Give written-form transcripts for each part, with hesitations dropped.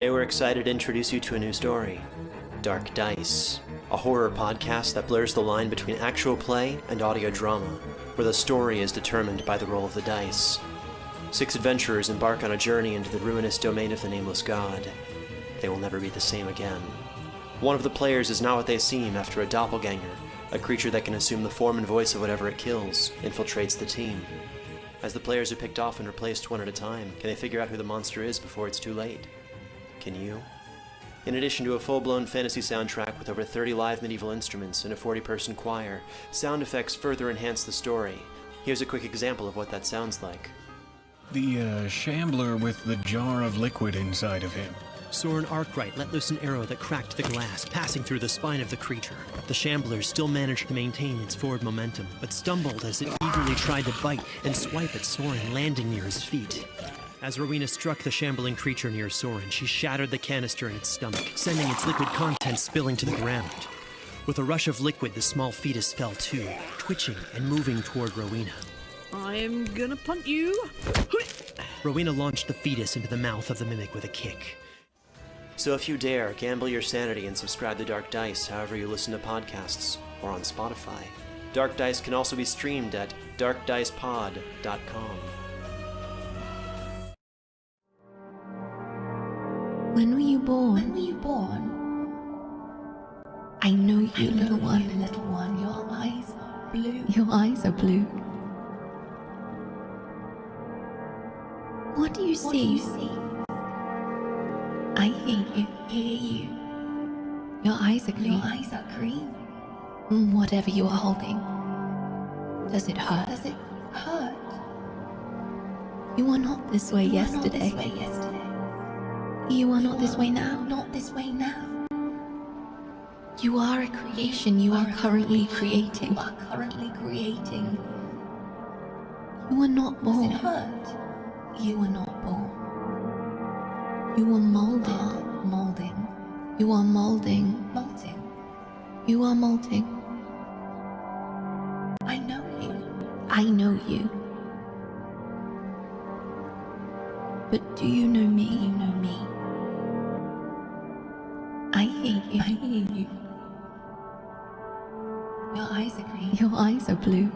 Today we're excited to introduce you to a new story, Dark Dice, a horror podcast that blurs the line between actual play and audio drama, where the story is determined by the roll of the dice. 6 adventurers embark on a journey into the ruinous domain of the Nameless God. They will never be the same again. One of the players is not what they seem after a doppelganger, a creature that can assume the form and voice of whatever it kills, infiltrates the team. As the players are picked off and replaced one at a time, can they figure out who the monster is before it's too late? Can you? In addition to a full-blown fantasy soundtrack with over 30 live medieval instruments and a 40-person choir, sound effects further enhance the story. Here's a quick example of what that sounds like. The shambler with the jar of liquid inside of him. Soren Arkwright let loose an arrow that cracked the glass, passing through the spine of the creature. The shambler still managed to maintain its forward momentum, but stumbled as it eagerly tried to bite and swipe at Soren, landing near his feet. As Rowena struck the shambling creature near Soren, she shattered the canister in its stomach, sending its liquid contents spilling to the ground. With a rush of liquid, the small fetus fell too, twitching and moving toward Rowena. I'm gonna punt you. Rowena launched the fetus into the mouth of the mimic with a kick. So if you dare, gamble your sanity and subscribe to Dark Dice however you listen to podcasts, or on Spotify. Dark Dice can also be streamed at darkdicepod.com. When were you born? I know you, little one. Your eyes are blue. Your eyes are blue. What do you see? I hear you. Your eyes are green. Whatever you are holding. Does it hurt? You were not this way yesterday. You are not this way now. You are a creation. You are currently creating. You are not born. Does it hurt? You are not born. You are molding. You are molding. You are molding. I know you. But do you know me? I hear you. Your eyes are green. Your eyes are blue.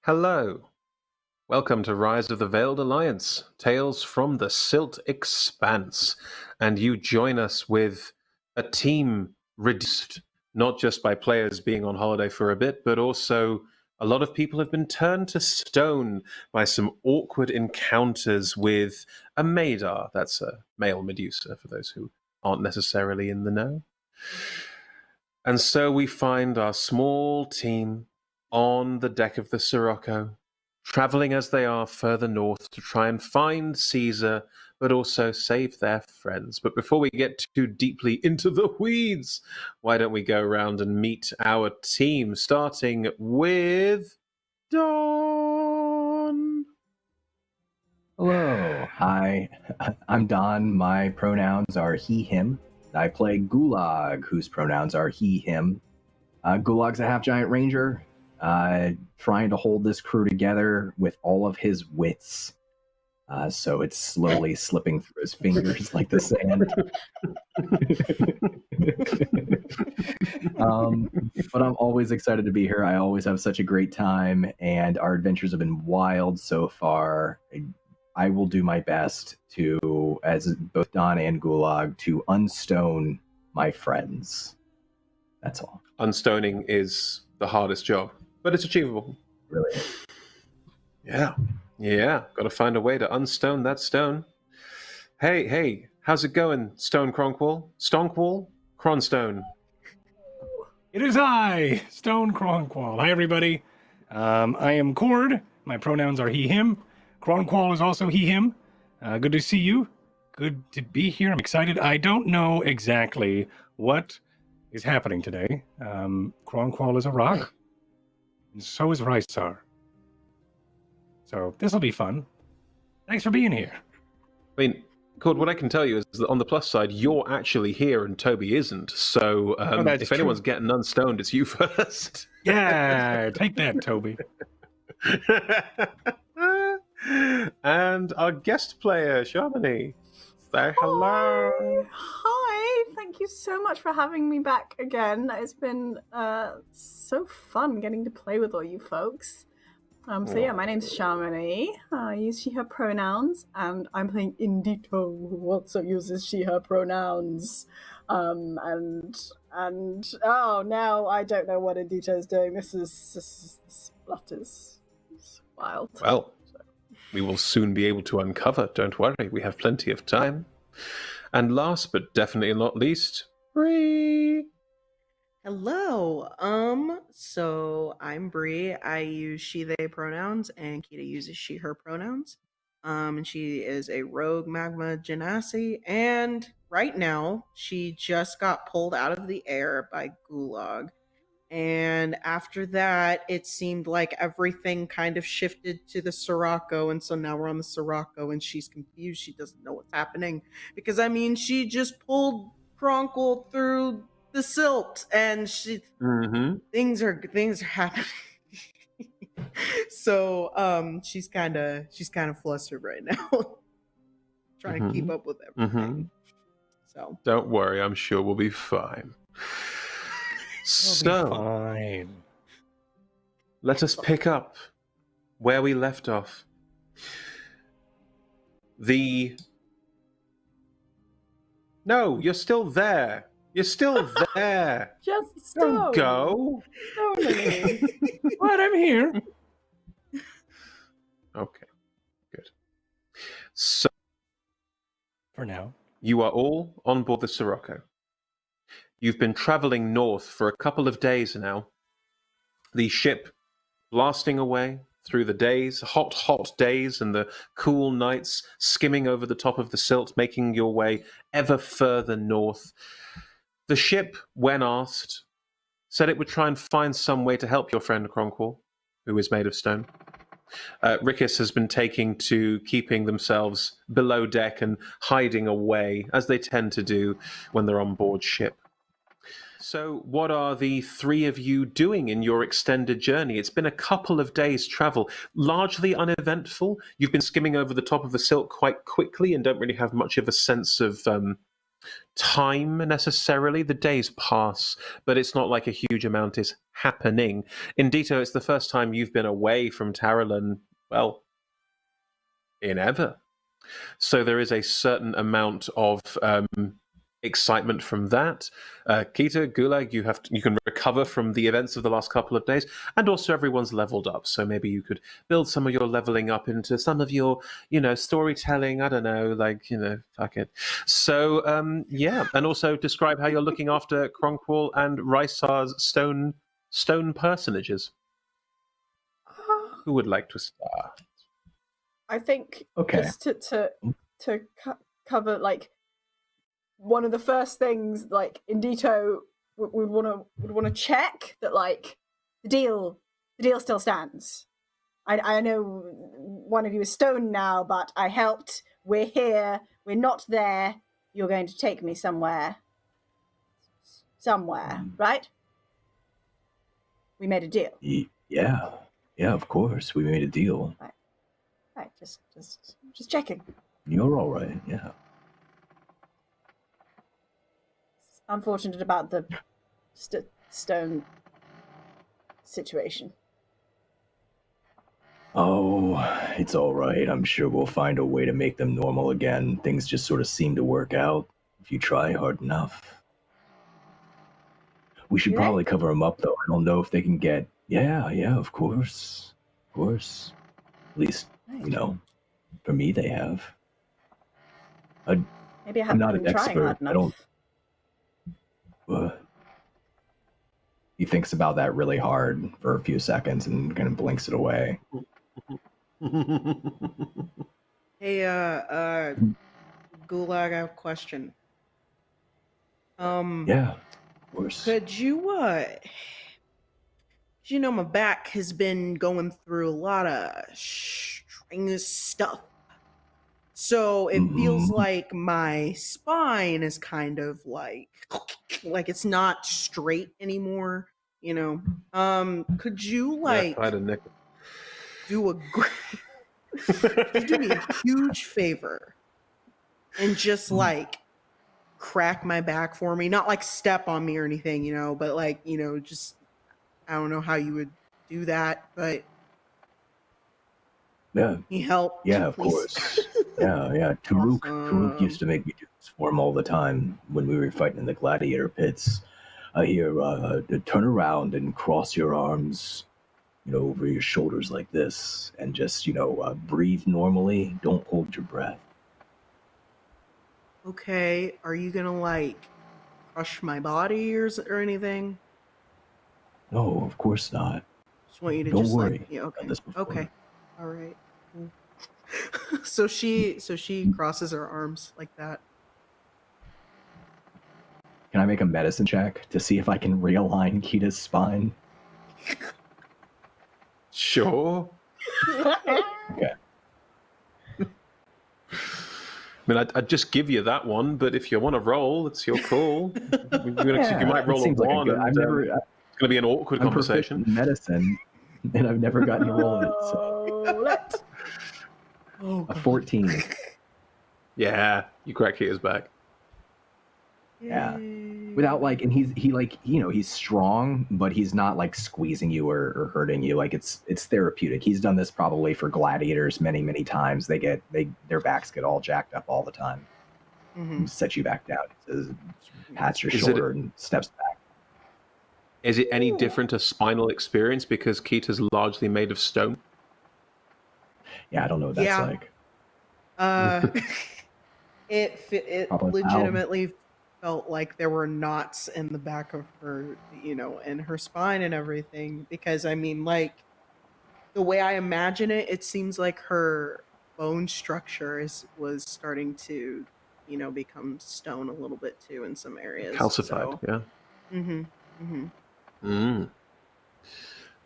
Hello. Welcome to Rise of the Veiled Alliance, Tales from the Silt Expanse. And you join us with a team reduced, not just by players being on holiday for a bit, but also a lot of people have been turned to stone by some awkward encounters with a Madar. That's a male Medusa, for those who aren't necessarily in the know. And so we find our small team on the deck of the Sirocco, traveling as they are further north to try and find Caesar, but also save their friends. But before we get too deeply into the weeds, why don't we go around and meet our team, starting with Dawn. Hello, hi, I'm Don. My pronouns are he, him. I play Gulag, whose pronouns are he, him. Gulag's a half-giant ranger, trying to hold this crew together with all of his wits. So it's slowly slipping through his fingers like the sand. But I'm always excited to be here. I always have such a great time, and our adventures have been wild so far. I will do my best to, as both Don and Gulag, to unstone my friends. That's all. Unstoning is the hardest job, but it's achievable. Really? Yeah. Got to find a way to unstone that stone. Hey, how's it going, Stone Cronkwall? Stonkwall? Cronstone. It is I, Stone Cronqual. Hi, everybody. I am Cord. My pronouns are he, him. Cronqual is also he, him. Good to see you. Good to be here. I'm excited. I don't know exactly what is happening today. Cronqual is a rock, and so is Rysar. So this will be fun. Thanks for being here. I mean, Cord, what I can tell you is that on the plus side, you're actually here and Toby isn't. So if true. anyone's getting unstoned, it's you first. Yeah, take that, Toby. And our guest player, Shamini. Say hello. Hi, thank you so much for having me back again. It's been so fun getting to play with all you folks. My name's Shamini. I use she, her pronouns, and I'm playing Indito, who also uses she, her pronouns. Now I don't know what Indito's doing. This plot is wild. Well, we will soon be able to uncover. Don't worry, we have plenty of time. And last but definitely not least, Bree. Hello. So I'm Bree. I use she, they pronouns, and Kita uses she, her pronouns. And she is a rogue magma genasi, and right now she just got pulled out of the air by Gulag. And after that, it seemed like everything kind of shifted to the Sirocco, and so now we're on the Sirocco, and she's confused. She doesn't know what's happening because she just pulled Kronkle through the silt, and things are happening. So she's kind of flustered right now, trying to keep up with everything. So don't worry, I'm sure we'll be fine. So, fine. Let us pick up where we left off. No, you're still there. You're still there. Just stone. Don't go. What? I'm here. Okay, good. So, for now, you are all on board the Sirocco. You've been traveling north for a couple of days now. The ship blasting away through the days, hot days, and the cool nights, skimming over the top of the silt, making your way ever further north. The ship, when asked, said it would try and find some way to help your friend Cronqual, who is made of stone. Rickus has been taking to keeping themselves below deck and hiding away, as they tend to do when they're on board ship. So what are the three of you doing in your extended journey? It's been a couple of days' travel, largely uneventful. You've been skimming over the top of the silt quite quickly and don't really have much of a sense of time necessarily. The days pass, but it's not like a huge amount is happening. Indito, it's the first time you've been away from Tarralon, well, in ever. So there is a certain amount of excitement from that. Kita, Gulag, you can recover from the events of the last couple of days, and also everyone's leveled up. So maybe you could build some of your leveling up into some of your, storytelling. I don't know, fuck it. So yeah, and also describe how you're looking after Kronkwall and Rysar's stone personages. Who would like to start? I think Okay. just to cover, like, one of the first things, like, Indito would want to check that, like, the deal still stands. I know one of you is stoned now, but I helped. We're here. We're not there. You're going to take me somewhere, right? We made a deal. Yeah, of course. We made a deal. Right, just checking. You're all right, yeah. Unfortunate about the stone situation. Oh, it's all right. I'm sure we'll find a way to make them normal again. Things just sort of seem to work out if you try hard enough. We should probably cover them up, though. I don't know if they can get... Yeah, of course. Of course. At least, for me, they have. Maybe I haven't not been an trying hard expert. I enough. don't... He thinks about that really hard for a few seconds and kind of blinks it away. Hey, Gulag, I have a question. Yeah, of course. Could you, my back has been going through a lot of strenuous stuff. So it feels like my spine is kind of like it's not straight anymore, Could you I had a nickel. do me a huge favor and just crack my back for me? Not like step on me or anything, but just, I don't know how you would do that, but Yeah. he helped. Yeah, of please. course. Yeah. Taruk Awesome. used to make me do this for him all the time when we were fighting in the gladiator pits. Here, turn around and cross your arms, over your shoulders like this, and just, breathe normally. Don't hold your breath. Okay, are you gonna crush my body or anything? No, of course not. Just want you to Don't just worry. yeah, okay. Done this before. Okay. All right. So she crosses her arms like that. Can I make a medicine check to see if I can realign Kita's spine? Sure. Okay. I mean, I'd just give you that one, but if you want to roll, it's your call. You might roll a seems like one, good, and it's going to be an awkward conversation. I'm proficient in medicine, and I've never gotten to roll it. So. A 14. Yeah, you crack Kita's back. Yeah. Without and he's strong, but he's not squeezing you or hurting you. It's therapeutic. He's done this probably for gladiators many, many times. Their backs get all jacked up all the time. Mm-hmm. Set you back down. He says, pats your shoulder and steps back. Is it any different a spinal experience because Kita's largely made of stone? Yeah, I don't know what that's like. It legitimately felt like there were knots in the back of her, in her spine and everything. Because the way I imagine it, it seems like her bone structure was starting to, become stone a little bit too in some areas. Calcified, yeah. Mm-hmm. Mm-hmm.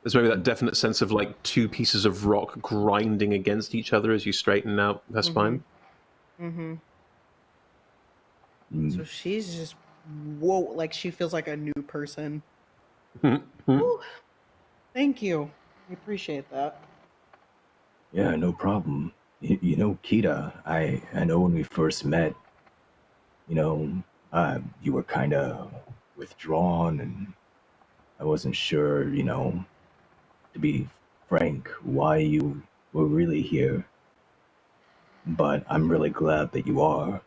There's maybe that definite sense of two pieces of rock grinding against each other as you straighten out her spine. Mm-hmm. So she's just she feels like a new person. Ooh, thank you. I appreciate that. Yeah, no problem. Kita, I know when we first met, You were kind of withdrawn, and I wasn't sure, to be frank, why you were really here. But I'm really glad that you are.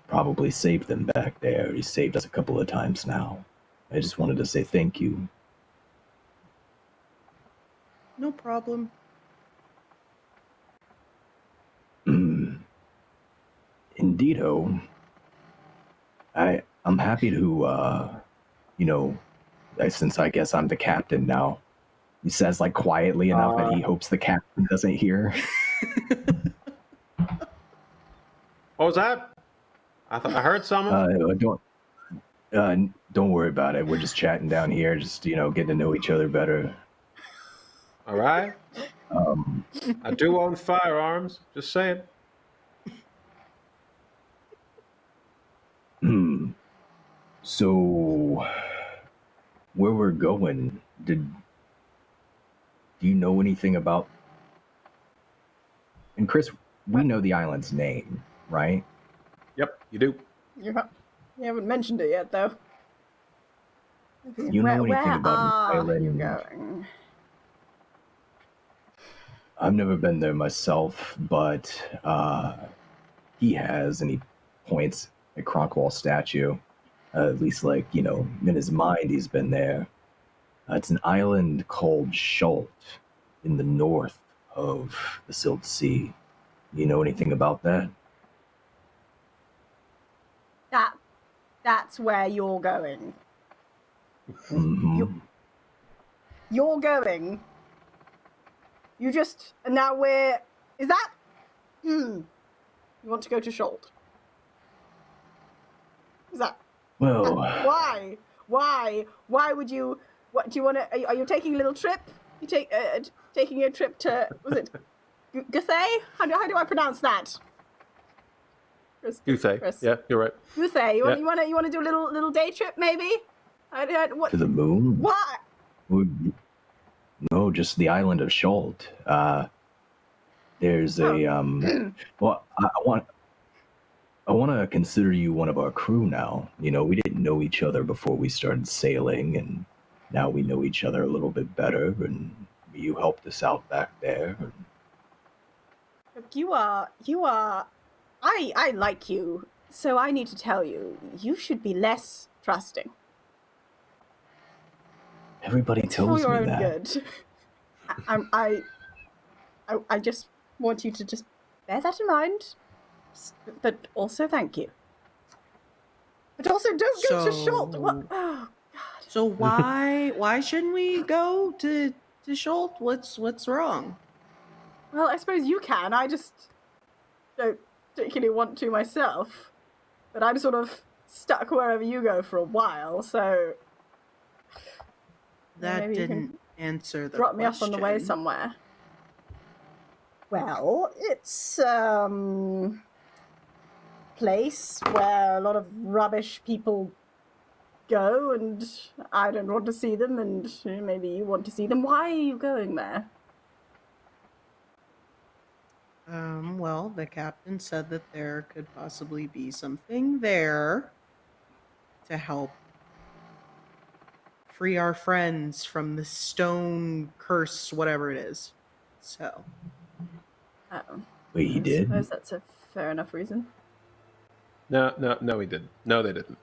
Probably saved them back there. He saved us a couple of times now. I just wanted to say thank you. No problem. Indito, I'm happy to, since I guess I'm the captain now. He says like quietly enough that he hopes the captain doesn't hear. What was that? I heard someone. Don't worry about it. We're just chatting down here, just getting to know each other better. All right. I do own firearms. Just saying. So, where we're going? Do you know anything about? And Chris, we know the island's name, right? Yep, you do. You haven't mentioned it yet, though. You know anything about an where are island? you going? I've never been there myself, but he has, and he points at Cronkwall's statue. At least, in his mind, he's been there. It's an island called Schult in the north of the Silt Sea. You know anything about that? That's where you're going. Mm-hmm. You're going. You just... And now we're... Is that... You want to go to Schult? Is that... Well... Why? Why would you... What, do you want to... Are you taking a little trip? You taking a trip to... Was it... Guthay? How do I pronounce that? Guthay. Yeah, you're right. Guthay. You want to do a little day trip, maybe? What? To the moon? What? No, just the island of Schult. There's a well, I want to consider you one of our crew now. We didn't know each other before we started sailing, and now we know each other a little bit better, and you helped us out back there. Look, you are I like you, so I need to tell you, you should be less trusting. Everybody tells for your me own that. Good. I just want you to just bear that in mind. But also thank you. But also don't go to Schult. What? Oh God. So why shouldn't we go to Schult? What's wrong? Well, I suppose you can. I just don't particularly want to myself. But I'm sort of stuck wherever you go for a while, so That maybe you didn't answer the drop me off on the way question. somewhere. Well, it's place where a lot of rubbish people go, and I don't want to see them, and maybe you want to see them. Why are you going there? Well, the captain said that there could possibly be something there to help free our friends from the stone curse, whatever it is. So. Oh. Wait, he I did? suppose that's a fair enough reason. No, he didn't. No, they didn't.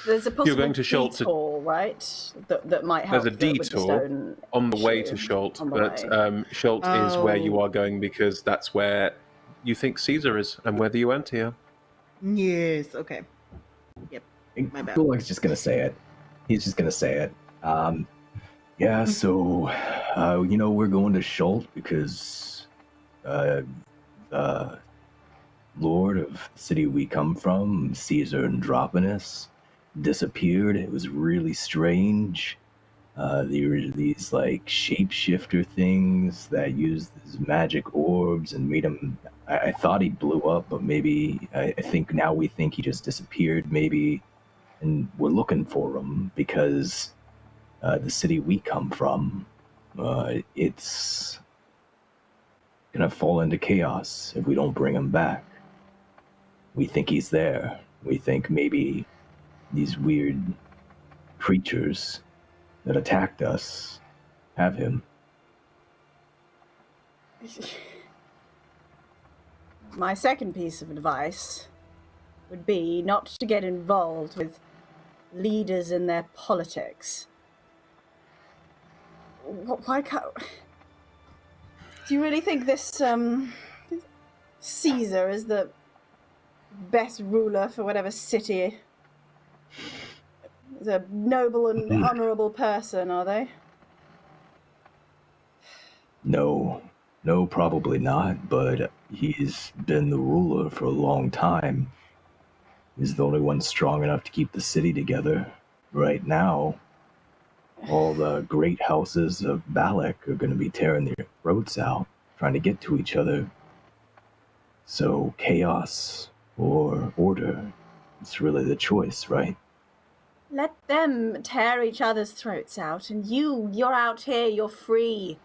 There's a possible You're going to Schult detour, right? That might help. There's a with the detour stone on the way issue. to Schult, On the but way. Schult is where you Oh. are going because that's where you think Caesar is and whether you went here. Yes, okay. Yep. My bad. Gulag's just gonna say it. He's just gonna say it. Yeah, so we're going to Schult because the lord of the city we come from, Caesar Androponus, disappeared. It was really strange. There were these shapeshifter things that used his magic orbs and made him. I thought he blew up, but maybe I think now we think he just disappeared. Maybe, and we're looking for him because the city we come from, it's gonna fall into chaos if we don't bring him back. We think he's there. We think maybe these weird creatures that attacked us have him. My second piece of advice would be not to get involved with leaders in their politics. Why can't... Do you really think this Caesar is the best ruler for whatever city? He's a noble and honorable person, are they? No, probably not, but he's been the ruler for a long time. He's the only one strong enough to keep the city together. Right now, all the great houses of Balak are going to be tearing their throats out, trying to get to each other. So chaos or order, it's really the choice, right? Let them tear each other's throats out, and you're out here, you're free.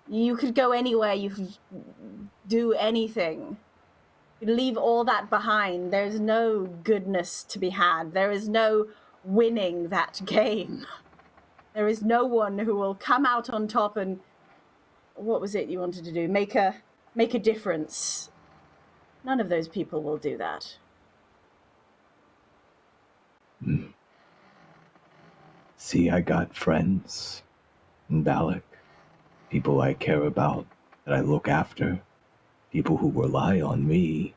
You could go anywhere, you could do anything. You could leave all that behind. There's no goodness to be had. There is no winning that game. There is no one who will come out on top and... What was it you wanted to do? Make a difference. None of those people will do that. See, I got friends in Balak, people I care about, that I look after, people who rely on me.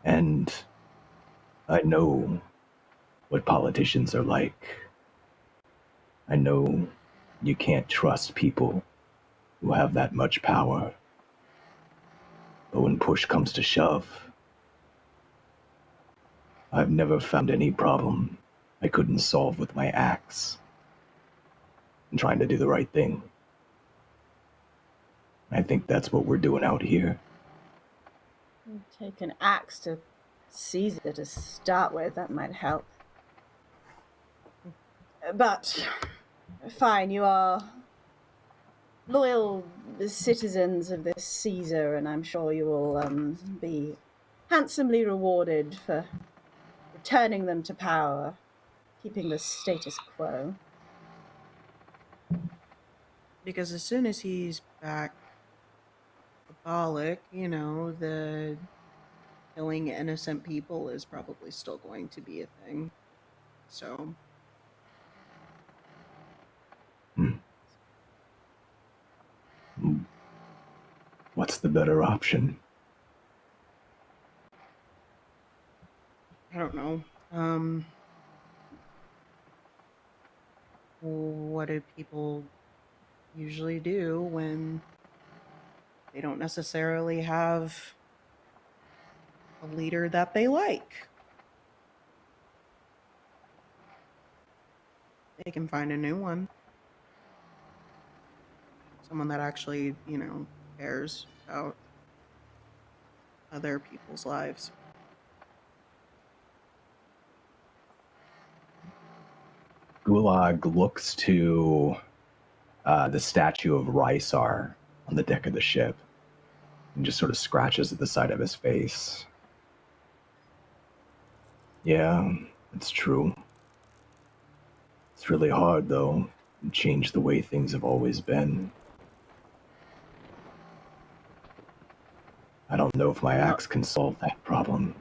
And I know what politicians are like. I know you can't trust people who have that much power. But when push comes to shove, I've never found any problem I couldn't solve with my axe and trying to do the right thing. I think that's what we're doing out here. Take an axe to Caesar to start with, that might help. But, fine, you are loyal citizens of this Caesar, and I'm sure you will be handsomely rewarded for returning them to power, keeping the status quo. Because as soon as he's back to Bollock, the killing innocent people is probably still going to be a thing. So... What's the better option? I don't know. What do people usually do when they don't necessarily have a leader that they like? They can find a new one. Someone that actually, cares about other people's lives. Gulag looks to the statue of Rysar on the deck of the ship and just sort of scratches at the side of his face. Yeah, it's true. It's really hard, though, to change the way things have always been. I don't know if my axe can solve that problem.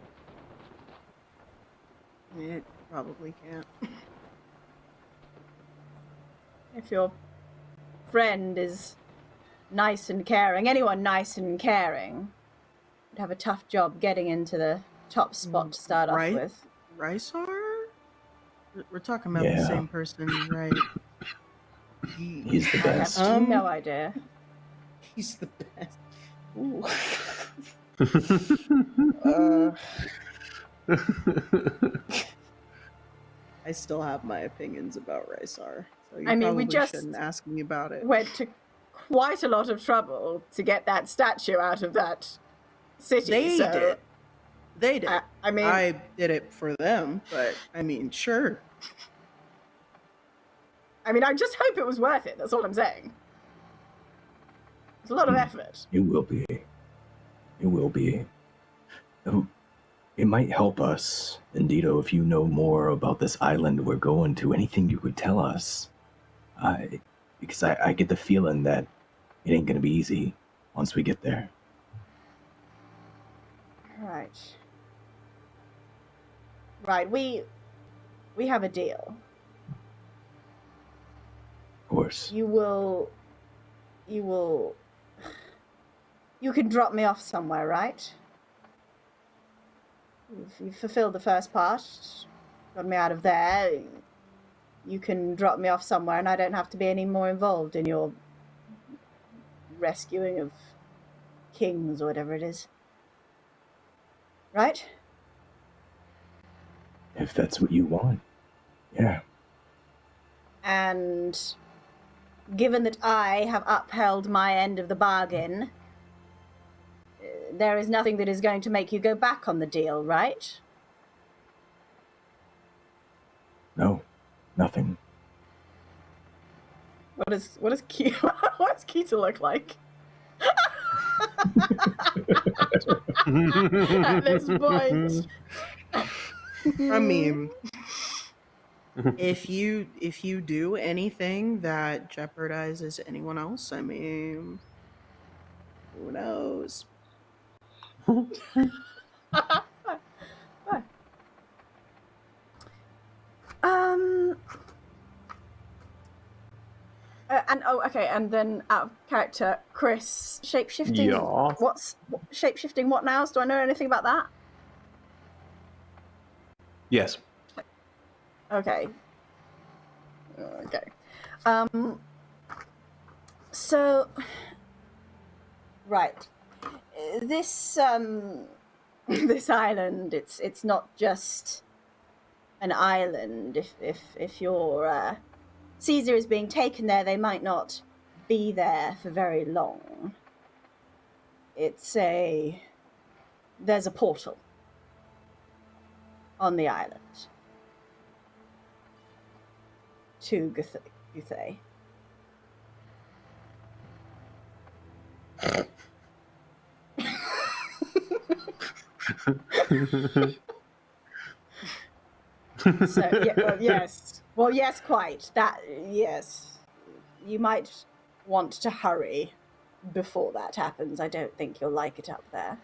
It probably can't. If your friend is nice and caring, anyone nice and caring would have a tough job getting into the top spot to start off with. Rysar? We're talking about the same person, right? He's the best. I have no idea. He's the best. Ooh. I still have my opinions about Rysar, so we just shouldn't ask me about it. Went to quite a lot of trouble to get that statue out of that city. They did. I did it for them, but sure. I just hope it was worth it. That's all I'm saying. It's a lot of effort. It will be. It will be. Oh, it might help us, Indito, if you know more about this island we're going to. Anything you could tell us. Because I get the feeling that it ain't gonna be easy once we get there. Right, we have a deal. Of course. You can drop me off somewhere, right? You've fulfilled the first part, got me out of there. You can drop me off somewhere and I don't have to be any more involved in your rescuing of kings or whatever it is. Right? If that's what you want. Yeah. And given that I have upheld my end of the bargain, there is nothing that is going to make you go back on the deal, right? No, nothing. What does Keita look like? At this point. I mean, if you do anything that jeopardizes anyone else, I mean, who knows? And then out of character, Chris, shapeshifting. Yeah. What's shapeshifting? What now? Do I know anything about that? Yes. Okay. So, right. This this island. It's not just an island. If your Caesar is being taken there, they might not be there for very long. There's a portal on the island to Guthay. So, yes. Well, yes, quite. Yes. You might want to hurry before that happens. I don't think you'll like it up there.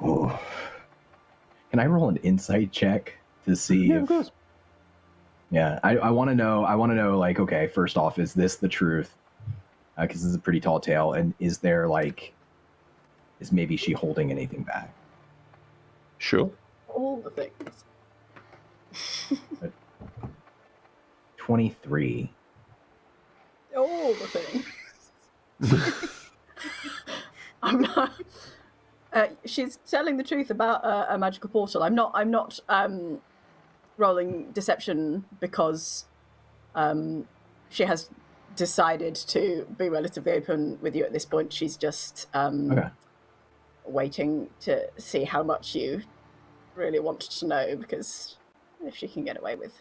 Oh. Can I roll an insight check to see if... Of course. Yeah, I want to know, like, okay, first off, is this the truth? Because this is a pretty tall tale, and is there, like... Is maybe she holding anything back? Sure. All the things. 23. All the things. I'm not. She's telling the truth about a magical portal. I'm not rolling deception because she has decided to be relatively open with you at this point. She's just Okay. waiting to see how much you really want to know, because if she can get away with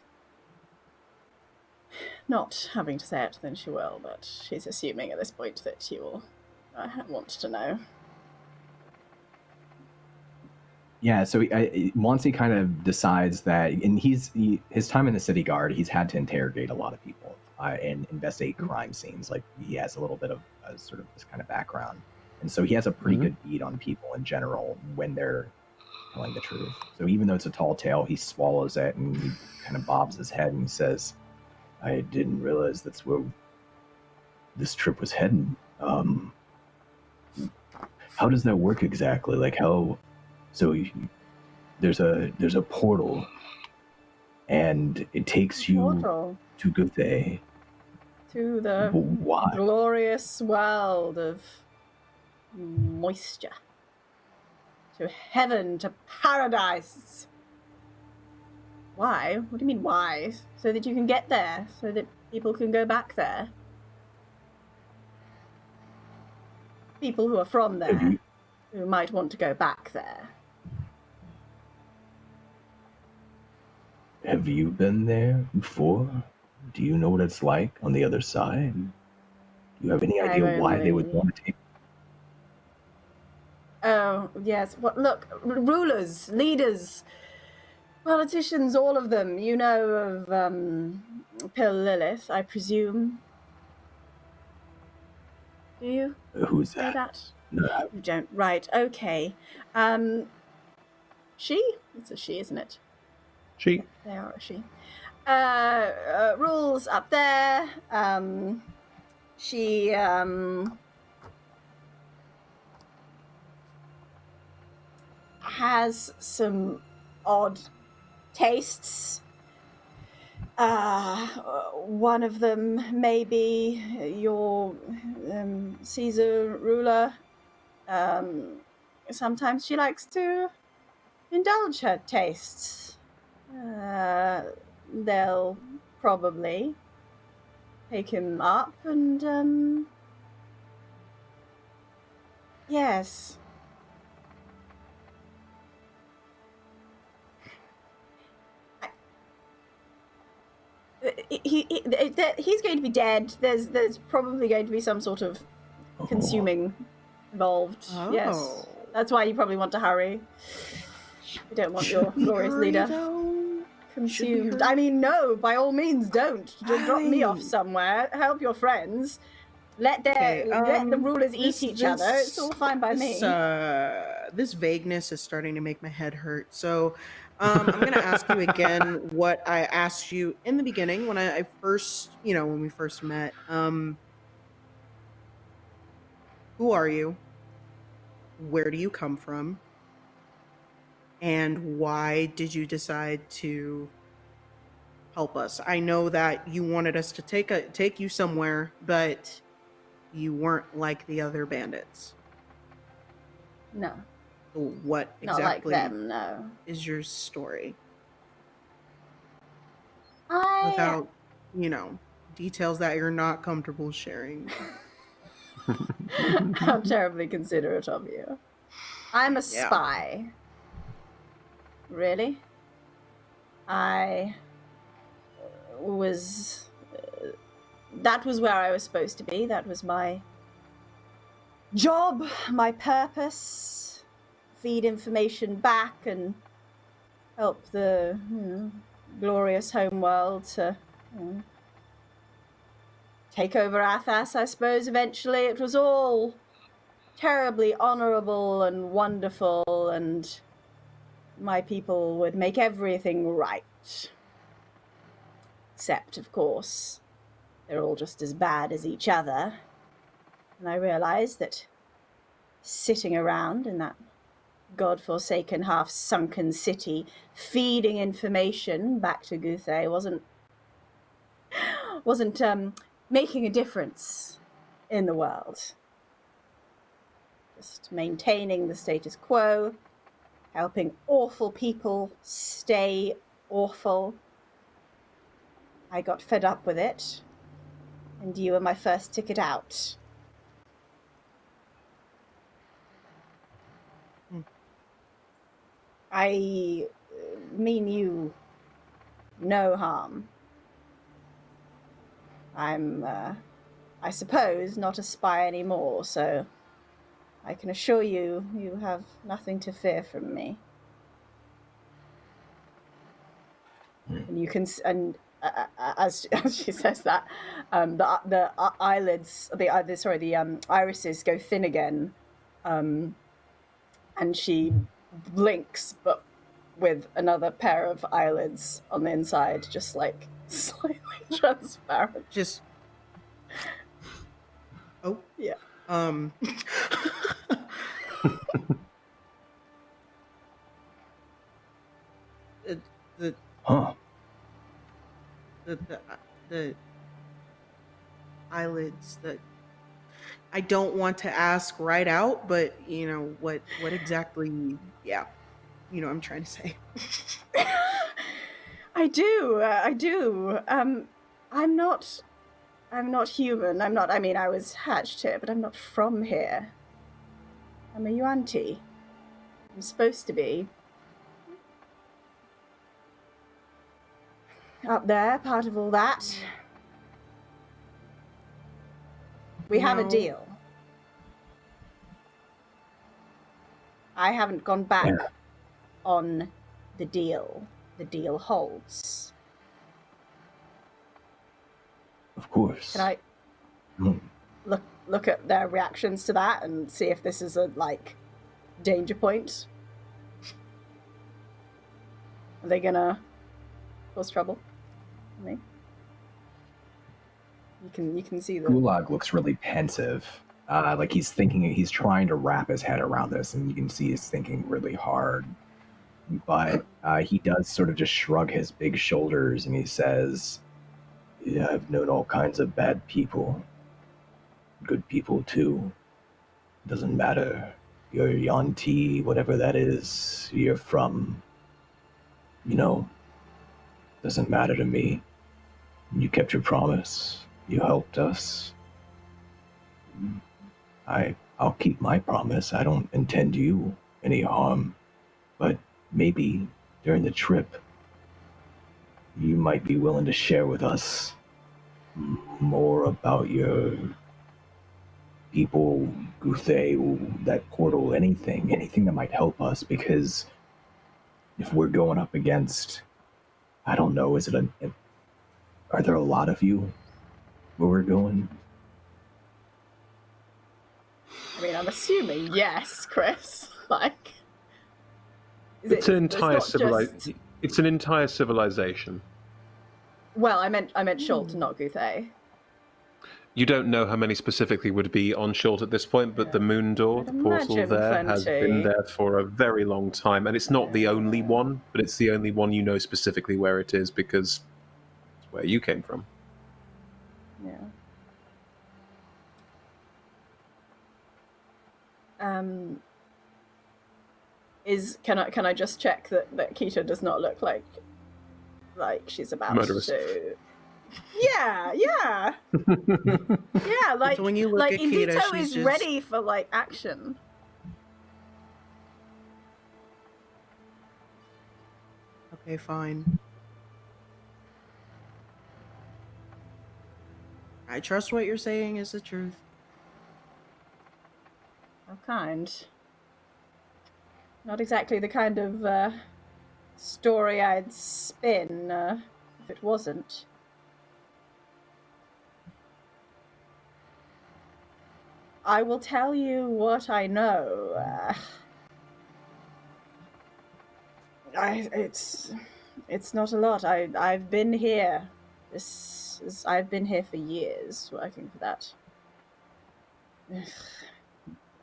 not having to say it, then she will, but she's assuming at this point that you will want to know. Yeah, so once he kind of decides that, and his time in the city guard, he's had to interrogate a lot of people and investigate crime scenes. Like, he has a little bit of sort of this kind of background. And so he has a pretty good beat on people in general when they're telling the truth. So even though it's a tall tale, he swallows it and he kind of bobs his head and he says, I didn't realize that's where this trip was heading. How does that work exactly? Like, how... So there's a portal and it takes you to Guthay. To the Why? glorious world of moisture, to heaven, to paradise. Why? What do you mean, why? So that you can get there, so that people can go back there. People who are from there, who might want to go back there. Have you been there before? Do you know what it's like on the other side? Do you have any idea why they would want to take? Oh, yes. Well, look, rulers, leaders, politicians, all of them. You know of Pill Lilith, I presume. Do you Who's know that? that? No, You don't. Right. Okay. She? It's a she, isn't it? She. They are a she. Rules up there. She has some odd tastes. One of them may be your Caesar ruler. Sometimes she likes to indulge her tastes. They'll probably take him up and yes. He's going to be dead. There's probably going to be some sort of consuming involved. Oh. Yes, that's why you probably want to hurry. You don't want your glorious leader consumed. I mean, no, by all means, don't. Just drop me off somewhere. Help your friends. Let the rulers eat each other. It's all fine by me. This vagueness is starting to make my head hurt. So I'm going to ask you again what I asked you in the beginning when I first, when we first met. Who are you? Where do you come from? And why did you decide to help us? I know that you wanted us to take you somewhere, but you weren't like the other bandits. No. So what Not like exactly them, no. is your story? Without, details that you're not comfortable sharing. How terribly considerate of you. I'm a spy. Really? I was... that was where I was supposed to be. That was my job, my purpose. Feed information back and help the glorious homeworld to take over Athas, I suppose, eventually. It was all terribly honorable and wonderful, and my people would make everything right. Except, of course, they're all just as bad as each other. And I realized that sitting around in that godforsaken, half-sunken city, feeding information back to Guthe wasn't making a difference in the world. Just maintaining the status quo, helping awful people stay awful. I got fed up with it, and you were my first ticket out. I mean you no harm. I'm, I suppose, not a spy anymore, so I can assure you, you have nothing to fear from me. And you can, and as she says that, the eyelids, the irises go thin again, and she blinks, but with another pair of eyelids on the inside, just like slightly transparent. Just Yeah. The eyelids that I don't want to ask right out, but what exactly? Yeah, I'm trying to say. I do. I'm not human. I mean, I was hatched here, but I'm not from here. I'm a Yuan-ti. I'm supposed to be. Up there, part of all that. We have a No. deal. I haven't gone back on the deal. The deal holds. Of course. Can I look at their reactions to that and see if this is a danger point? Are they gonna cause trouble? Me? You can see the Gulag looks really pensive. Like he's trying to wrap his head around this, and you can see he's thinking really hard. But he does sort of just shrug his big shoulders, and he says, "Yeah, I've known all kinds of bad people. Good people, too. Doesn't matter. You're Yanti, whatever that is you're from. Doesn't matter to me. You kept your promise. You helped us. I'll keep my promise. I don't intend you any harm. But maybe during the trip, you might be willing to share with us more about your people, Guthe, that portal, anything that might help us, because if we're going up against, I don't know, are there a lot of you where we're going?" I mean, I'm assuming yes, Chris. It's an entire civilization. Well, I meant Schult, not Guthe. You don't know how many specifically would be on Schult at this point, but the moon door, the portal there, has been there for a very long time. And it's not the only one, but it's the only one you know specifically where it is, because it's where you came from. Yeah. Can I just check that Kita does not look like she's about murderous. to? Yeah. Yeah, So when you look at Kita, Indito she's is just ready for action. Okay, fine. I trust what you're saying is the truth. How kind. Not exactly the kind of story I'd spin if it wasn't. I will tell you what I know. It's not a lot. I've been here. I've been here for years working for that.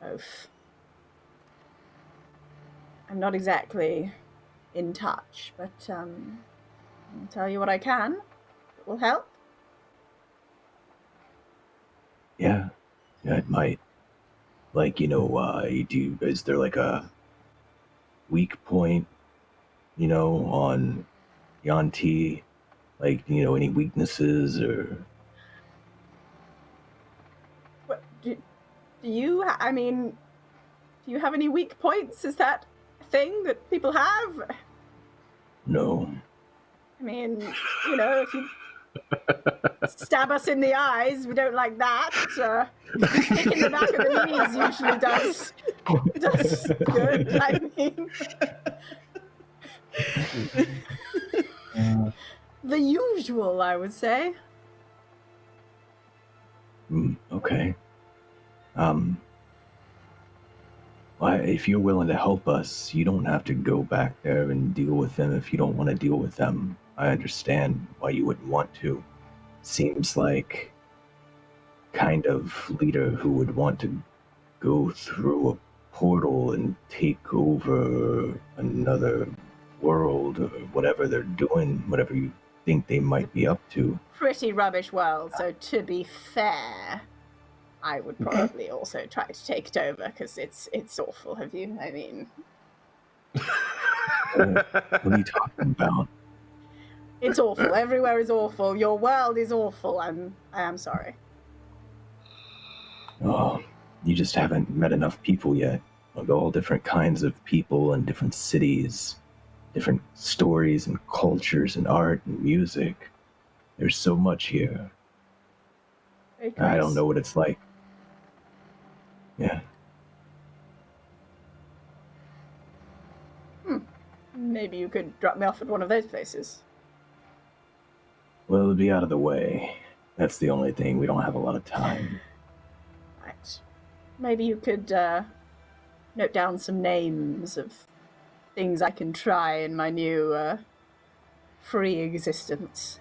Oaf. I'm not exactly in touch, but I'll tell you what I can. It will help. Yeah, it might. Is there a weak point, on Yanti? Any weaknesses or? What, do you have any weak points? Is that a thing that people have? No. I mean, if you stab us in the eyes, we don't like that. Kick in the back of the knees usually does good. I mean, the usual, I would say. Okay. If you're willing to help us, you don't have to go back there and deal with them if you don't want to deal with them. I understand why you wouldn't want to. Seems like kind of leader who would want to go through a portal and take over another world or whatever they're doing, whatever you think they might be up to. Pretty rubbish world, so to be fair, I would probably also try to take it over, because it's awful. Have you? I mean... What are you talking about? It's awful. Everywhere is awful. Your world is awful. I am sorry. Oh, you just haven't met enough people yet. Like all different kinds of people and different cities, different stories and cultures and art and music. There's so much here. Hey, I don't know what it's like Yeah. Maybe you could drop me off at one of those places. Well, it'll be out of the way. That's the only thing. We don't have a lot of time. Right. Maybe you could note down some names of things I can try in my new free existence.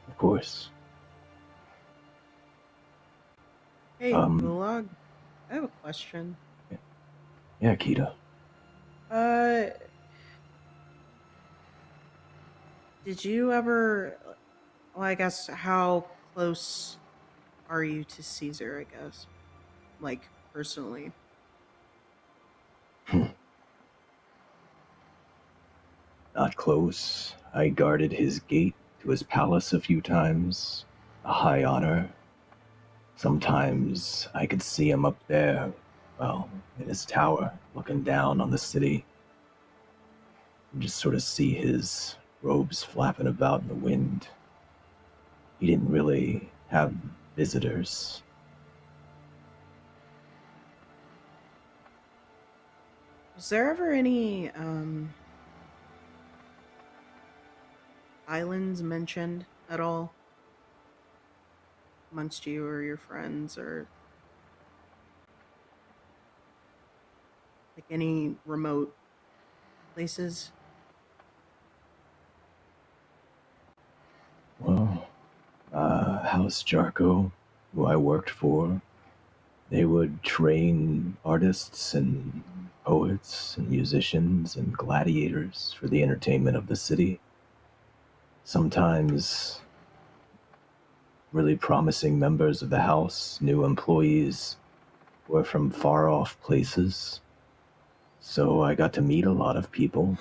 Of course. Hey, Gulag, I have a question. Yeah, Kita. Did you ever, well, I guess, how close are you to Caesar, I guess? Like, personally. Not close. I guarded his gate to his palace a few times. A high honor. Sometimes I could see him up there, well, in his tower, looking down on the city. And just sort of see his robes flapping about in the wind. He didn't really have visitors. Was there ever any, islands mentioned at all? Amongst you or your friends, or like any remote places? Well, House Jarko, who I worked for, they would train artists and poets and musicians and gladiators for the entertainment of the city. Sometimes really promising members of the house, new employees, were from far off places. So I got to meet a lot of people.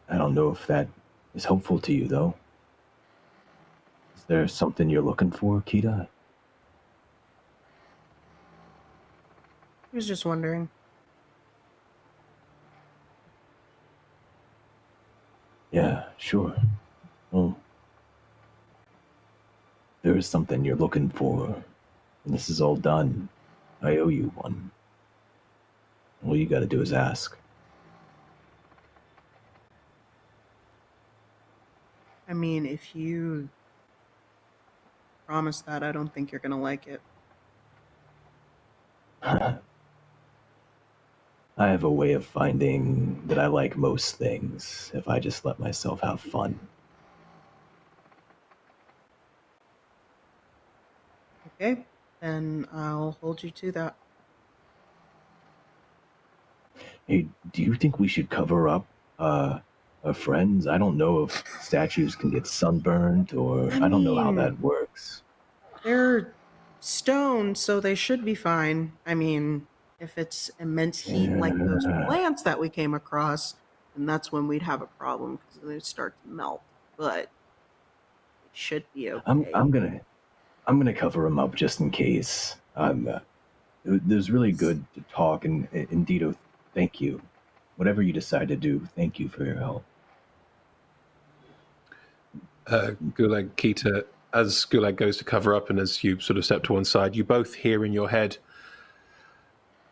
I don't know if that is helpful to you, though. Is there something you're looking for, Kita? I was just wondering. Yeah, sure. Well, there is something you're looking for. When this is all done, I owe you one. All you gotta do is ask. I mean, if you promise that, I don't think you're gonna like it. I have a way of finding that I like most things if I just let myself have fun. Okay, then I'll hold you to that. Hey, do you think we should cover up our friends? I don't know if statues can get sunburned, or I don't know how that works. They're stone, so they should be fine. I mean, if it's immense heat like those plants that we came across, then that's when we'd have a problem because they'd start to melt. But it should be okay. I'm gonna cover them up just in case. It was really good to talk, and Indito, thank you. Whatever you decide to do, thank you for your help. Gulag, Kita, as Gulag goes to cover up and as you sort of step to one side, you both hear in your head,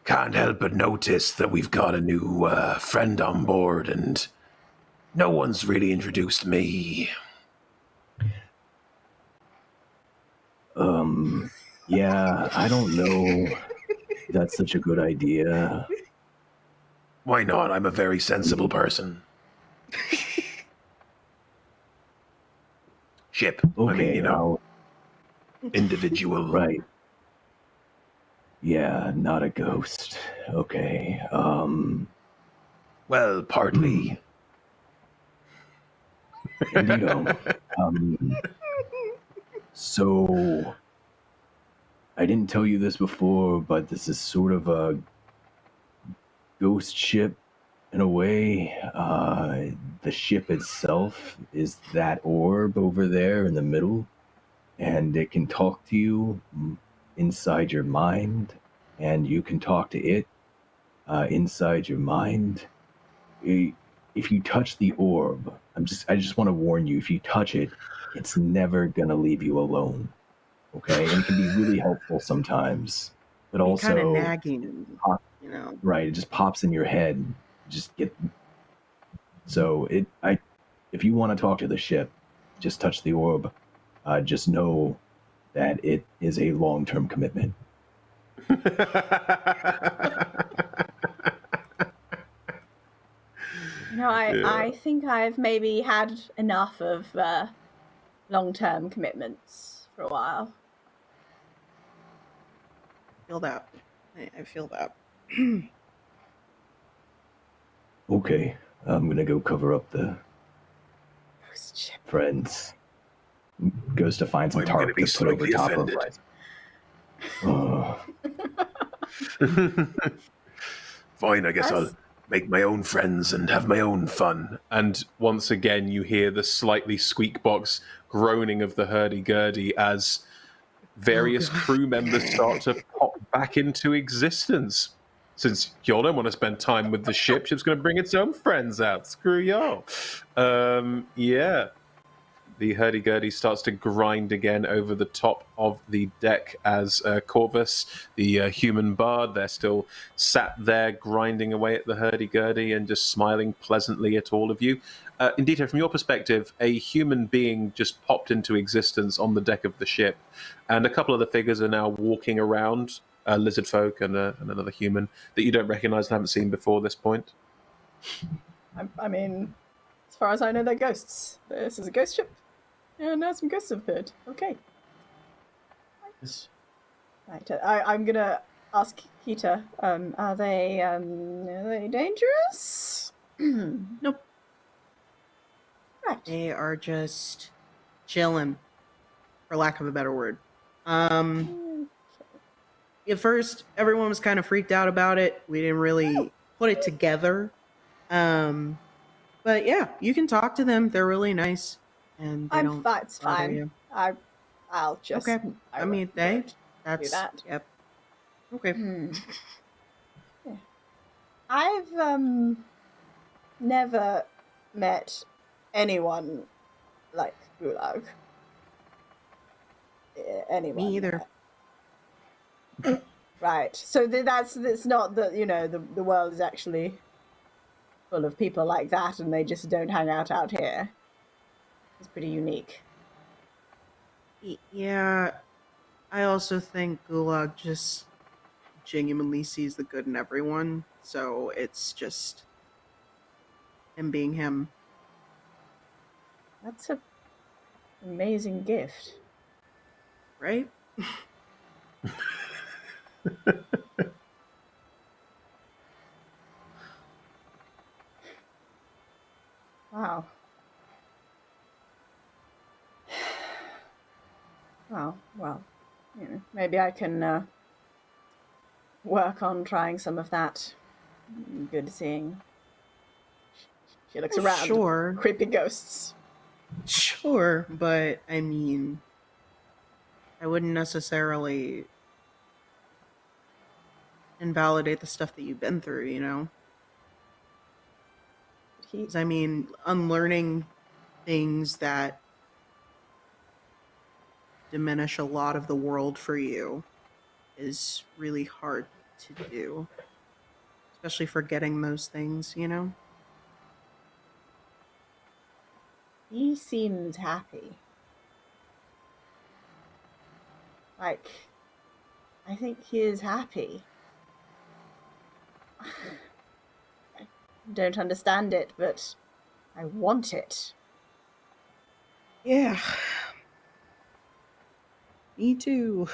can't help but notice that we've got a new friend on board and no one's really introduced me. Yeah, I don't know if that's such a good idea. Why not? I'm a very sensible person. Ship. Okay, I mean, you know, individual. Right. Yeah, not a ghost. Okay. Well, partly. Indito. So, I didn't tell you this before, but this is sort of a ghost ship in a way. The ship itself is that orb over there in the middle, and it can talk to you inside your mind, and you can talk to it inside your mind. If you touch the orb, I just want to warn you, if you touch it, it's never gonna leave you alone. Okay, and it can be really helpful sometimes, but Be kind of also nagging, you know. right, it just pops in your head. Just get so it. If you want to talk to the ship, just touch the orb. Just know that it is a long-term commitment. I think I've maybe had enough of long-term commitments for a while. Feel that. I feel that. Okay, I'm gonna go cover up the Ghost ship. friends. Goes to find some I'm gonna tarp be to put over slightly top offended. of. Fine, I guess I'll make my own friends and have my own fun. And once again, you hear the slightly squeak box groaning of the hurdy-gurdy as various crew members start to pop back into existence. Since y'all don't want to spend time with the ship, ship's going to bring its own friends out. Screw y'all. Yeah. The hurdy-gurdy starts to grind again over the top of the deck as Corvus, the human bard, they're still sat there grinding away at the hurdy-gurdy and just smiling pleasantly at all of you. Indito, from your perspective, a human being just popped into existence on the deck of the ship, and a couple of the figures are now walking around, lizard folk and another human that you don't recognize and haven't seen before this point. I mean, as far as I know, they're ghosts. This is a ghost ship. Yeah, now some ghosts have appeared. Okay. Right. I'm gonna ask Kita. Are they dangerous? Nope. Right. They are just chilling, for lack of a better word. At first, everyone was kind of freaked out about it. We didn't really put it together. But yeah, you can talk to them. They're really nice, and they don't It's bother fine. you. I'll just. Okay. I mean, that's do that. Yep. Okay. Yeah. I've never met anyone like Gulag. Anyone. Me either. Right. So it's not that the world is actually full of people like that, and they just don't hang out here. It's pretty unique. Yeah, I also think Gulag just genuinely sees the good in everyone, so it's just him being him. That's an amazing gift. Right? Wow. Well, maybe I can work on trying some of that. Good seeing. She looks around. Sure. Creepy ghosts. Sure, but I mean, I wouldn't necessarily invalidate the stuff that you've been through, you know? 'Cause, I mean, unlearning things that diminish a lot of the world for you is really hard to do. Especially forgetting those things, you know? He seems happy. Like, I think he is happy. I don't understand it, but I want it. Yeah. Me too.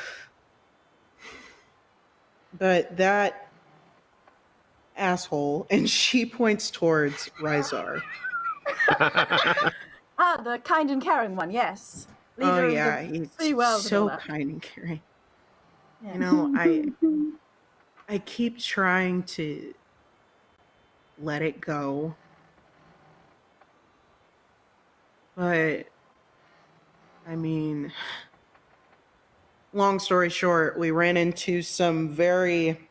But that asshole, and she points towards Rizar. The kind and caring one, yes. Oh yeah, he's so kind and caring. Yeah. You know, I keep trying to let it go, but I mean, long story short, we ran into some very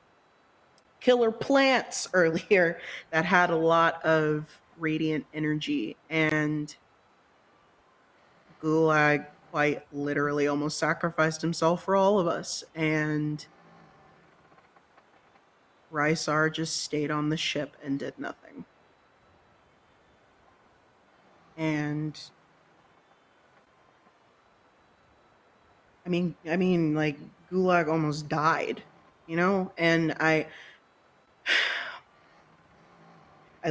killer plants earlier that had a lot of radiant energy, and Gulag quite literally almost sacrificed himself for all of us, and Rysar just stayed on the ship and did nothing. And I mean, like, Gulag almost died, you know? And I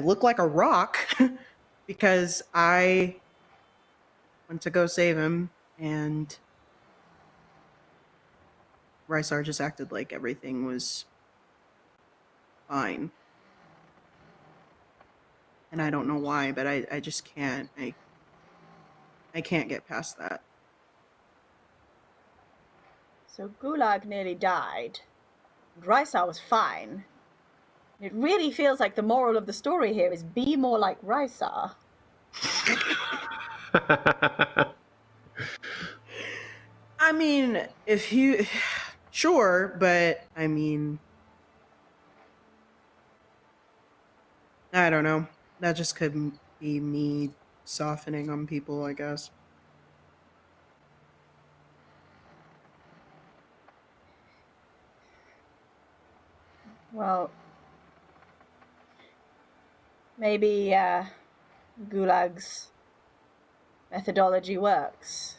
look like a rock because I went to go save him, and Rysar just acted like everything was fine. And I don't know why, but I just can't. I can't get past that. So Gulag nearly died. Rysar was fine. It really feels like the moral of the story here is be more like Rysar. I mean, if you... Sure, but I mean... I don't know. That just could be me softening on people, I guess. Well, maybe Gulag's methodology works.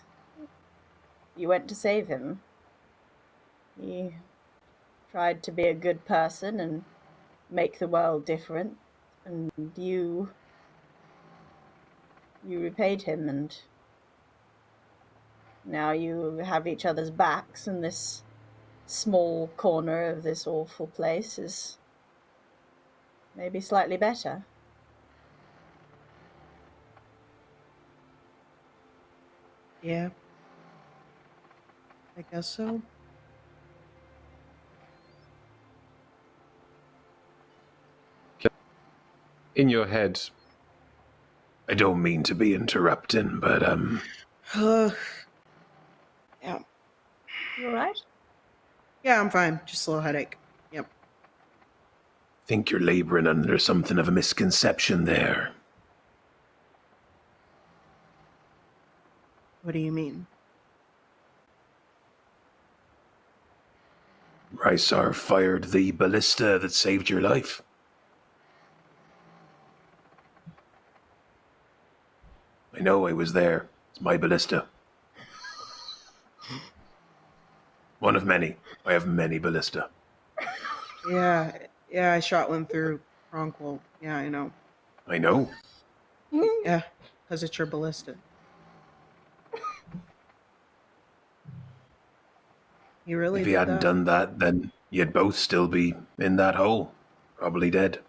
You went to save him. He tried to be a good person and make the world different, and you repaid him, and now you have each other's backs, and this small corner of this awful place is maybe slightly better. Yeah. I guess so. In your head, I don't mean to be interrupting, but Yeah. You alright? Yeah, I'm fine. Just a little headache. Yep. think you're laboring under something of a misconception there. What do you mean? Rysar fired the ballista that saved your life. I know, I was there. It's my ballista. One of many. I have many ballista. Yeah, I shot one through Ronquil. Yeah, I know. I know. Yeah, because it's your ballista. You really If did you hadn't that? done that, then you'd both still be in that hole. Probably dead.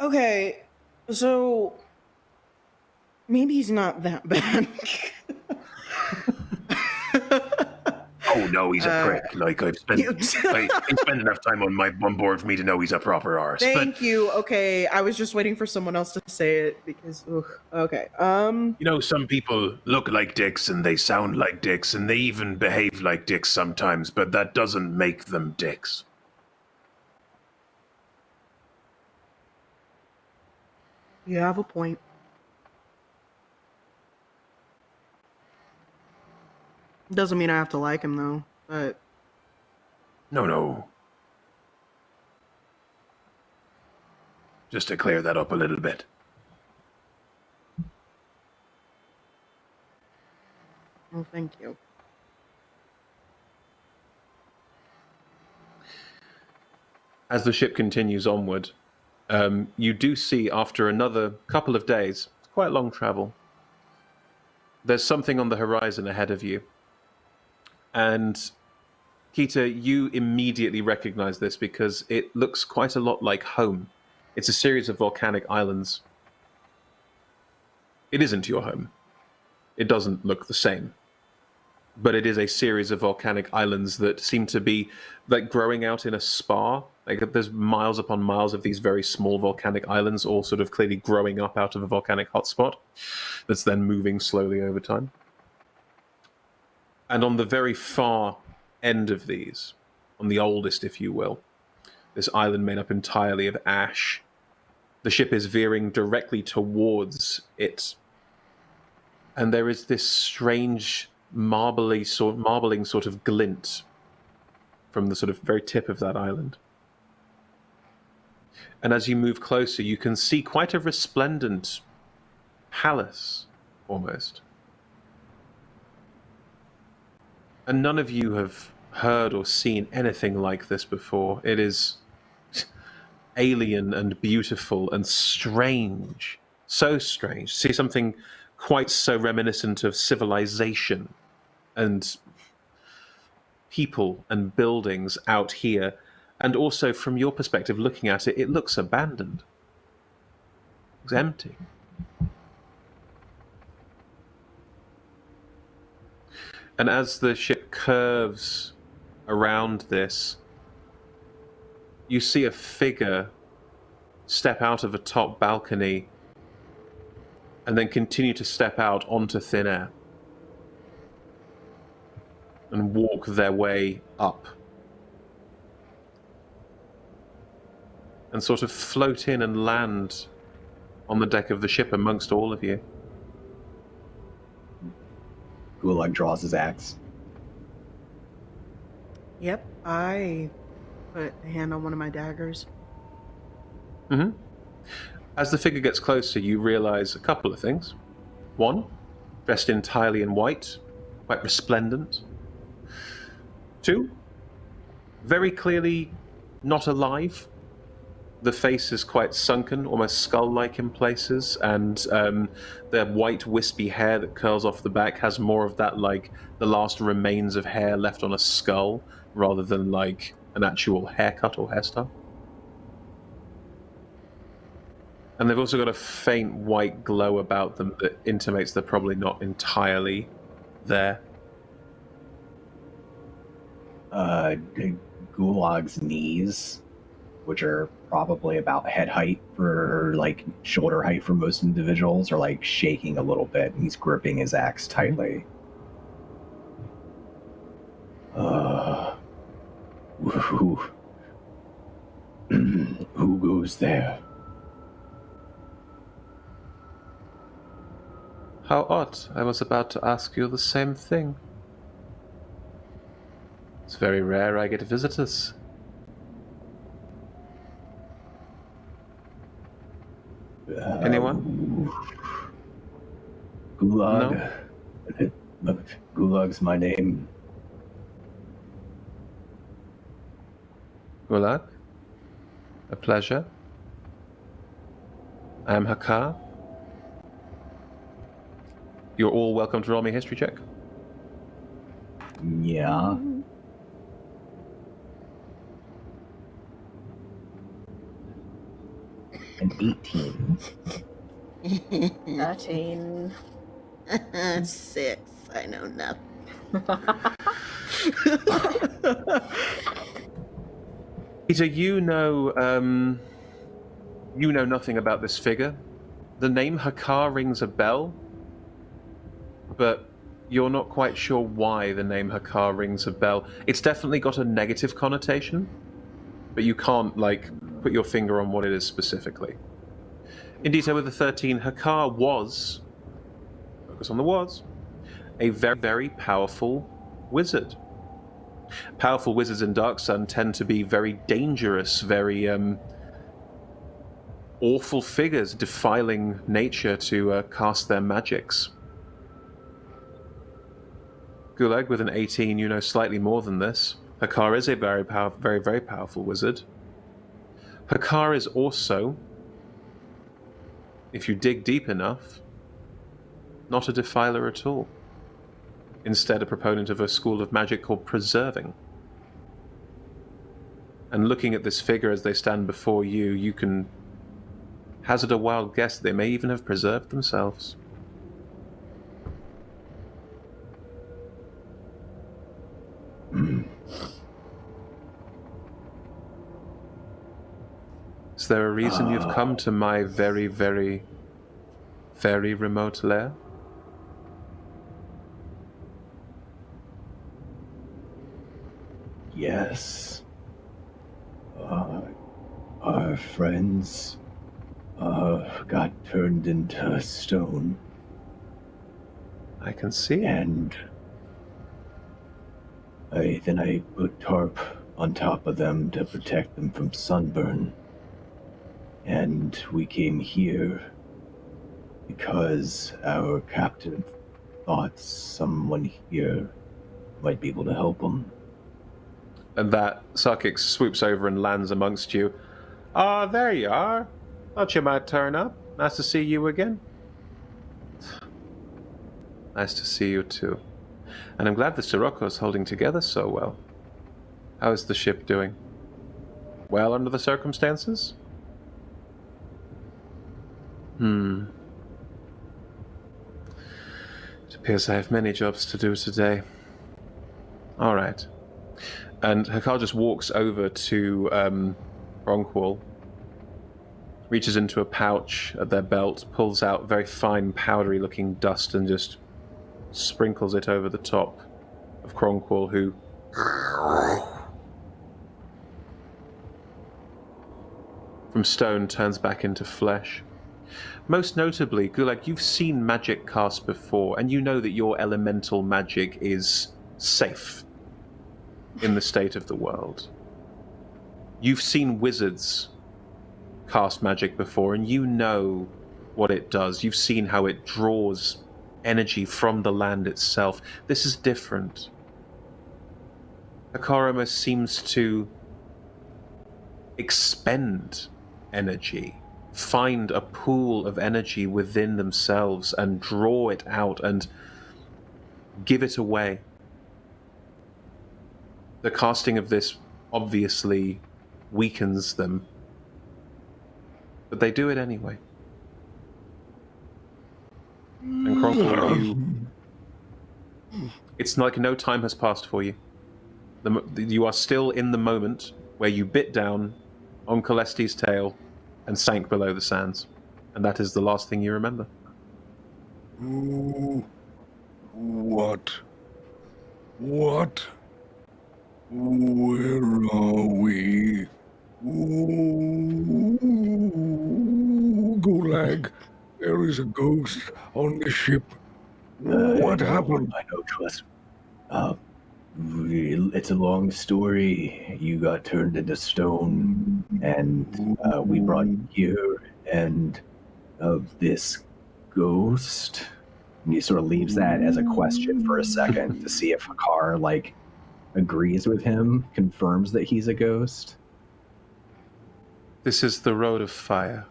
Okay, so maybe he's not that bad. Oh no, he's a prick. Like I've spent enough time on board for me to know he's a proper arse. Thank you. Okay, I was just waiting for someone else to say it because. Okay. You know, some people look like dicks and they sound like dicks and they even behave like dicks sometimes, but that doesn't make them dicks. You have a point. Doesn't mean I have to like him though, but No. Just to clear that up a little bit. well, thank you. As the ship continues onward, you do see after another couple of days, it's quite long travel, there's something on the horizon ahead of you. And Kita, you immediately recognize this because it looks quite a lot like home. It's a series of volcanic islands. It isn't your home. It doesn't look the same. But it is a series of volcanic islands that seem to be like growing out in a spa. Like there's miles upon miles of these very small volcanic islands, all sort of clearly growing up out of a volcanic hotspot that's then moving slowly over time. And on the very far end of these, on the oldest, if you will, this island made up entirely of ash, the ship is veering directly towards it. And there is this strange marbling sort of glint from the sort of very tip of that island. And as you move closer, you can see quite a resplendent palace, almost. And none of you have heard or seen anything like this before. It is alien and beautiful and strange. So strange. See something quite so reminiscent of civilization and people and buildings out here. And also, from your perspective, looking at it, it looks abandoned. It's empty. And as the ship curves around this, you see a figure step out of a top balcony and then continue to step out onto thin air and walk their way up and sort of float in and land on the deck of the ship amongst all of you. Gulag draws his axe. Yep, I put a hand on one of my daggers. Mm-hmm. As the figure gets closer, you realize a couple of things. One, dressed entirely in white, quite resplendent. Two, very clearly not alive. The face is quite sunken, almost skull-like in places, and the white wispy hair that curls off the back has more of that, like, the last remains of hair left on a skull, rather than, like, an actual haircut or hairstyle. And they've also got a faint white glow about them that intimates they're probably not entirely there. Gulag's knees, which are probably about head height for, like, shoulder height for most individuals, are, like, shaking a little bit, and he's gripping his axe tightly. Who goes there? How odd. I was about to ask you the same thing. It's very rare I get visitors. Anyone? Gulag. No? Gulag's my name. Gulag? A pleasure. I am Hakar. You're all welcome to roll me a history check. Yeah. An 18. 13. 6. I know nothing. Peter, you know nothing about this figure. The name Hakar rings a bell, but you're not quite sure why the name Hakar rings a bell. It's definitely got a negative connotation, but you can't, like, put your finger on what it is specifically. Indito with the 13, Hakar was, focus on the was, a very, very powerful wizard. Powerful wizards in Dark Sun tend to be very dangerous, very awful figures, defiling nature to cast their magics. Gulag with an 18, you know slightly more than this. Hakar is a very, very powerful wizard. Hakar is also, if you dig deep enough, not a defiler at all. Instead, a proponent of a school of magic called preserving. And looking at this figure as they stand before you, you can hazard a wild guess that they may even have preserved themselves. Is there a reason you've come to my very, very, very remote lair? Yes. Our friends got turned into stone. I can see. And I put tarp on top of them to protect them from sunburn. And we came here because our captain thought someone here might be able to help them. And that Sarkix swoops over and lands amongst you. Ah, there you are. Thought you might turn up. Nice to see you again. Nice to see you too. And I'm glad the Sirocco is holding together so well. How is the ship doing? Well under the circumstances? It appears I have many jobs to do today. All right. And Hakar just walks over to Ronqual, reaches into a pouch at their belt, pulls out very fine, powdery-looking dust and just sprinkles it over the top of Kronqual, who from stone turns back into flesh. Most notably, Gulag, you've seen magic cast before, and you know that your elemental magic is safe in the state of the world. You've seen wizards cast magic before, and you know what it does. You've seen how it draws energy from the land itself. This is different. Hakar almost seems to expend energy, find a pool of energy within themselves and draw it out and give it away. The casting of this obviously weakens them, but they do it anyway. And Kronqual, it's like no time has passed for you. You are still in the moment where you bit down on Celeste's tail and sank below the sands. And that is the last thing you remember. Ooh, what? What? Where are we? Ooh, Gulag, there is a ghost on the ship. What happened? I know, trust. It's a long story. You got turned into stone, and we brought you here, and this ghost. And he sort of leaves that as a question for a second to see if Hakar, agrees with him, confirms that he's a ghost. This is the Road of Fire.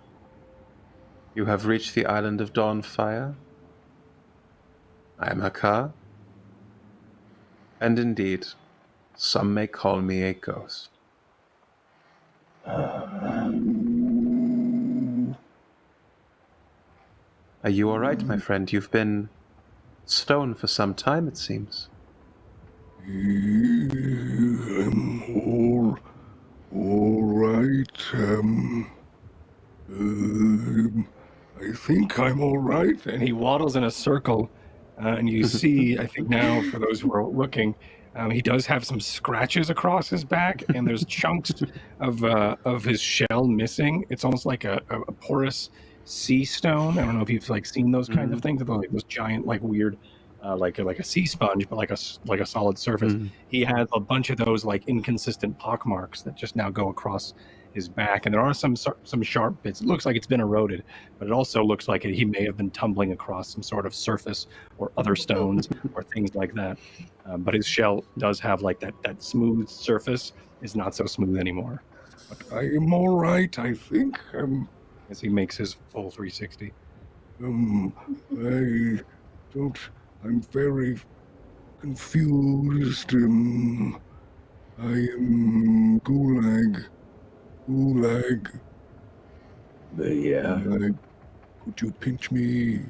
You have reached the island of Dawnfire. I am Hakar. And indeed, some may call me a ghost. Are you all right, my friend? You've been stone for some time, it seems. I'm all right. I think I'm all right. And he waddles in a circle, and you see, I think now, for those who are looking, he does have some scratches across his back, and there's chunks of his shell missing. It's almost like a porous sea stone. I don't know if you've seen those kinds of things, like those giant, weird, like a sea sponge, but like a solid surface. He has a bunch of those inconsistent pock marks that just now go across his back, and there are some sharp bits. It looks like it's been eroded, but it also looks like he may have been tumbling across some sort of surface or other stones or things like that. But his shell does have that smooth surface is not so smooth anymore. But I am all right, I think. As he makes his full 360. I'm very confused. I am Gulag. Yeah. Could you pinch me?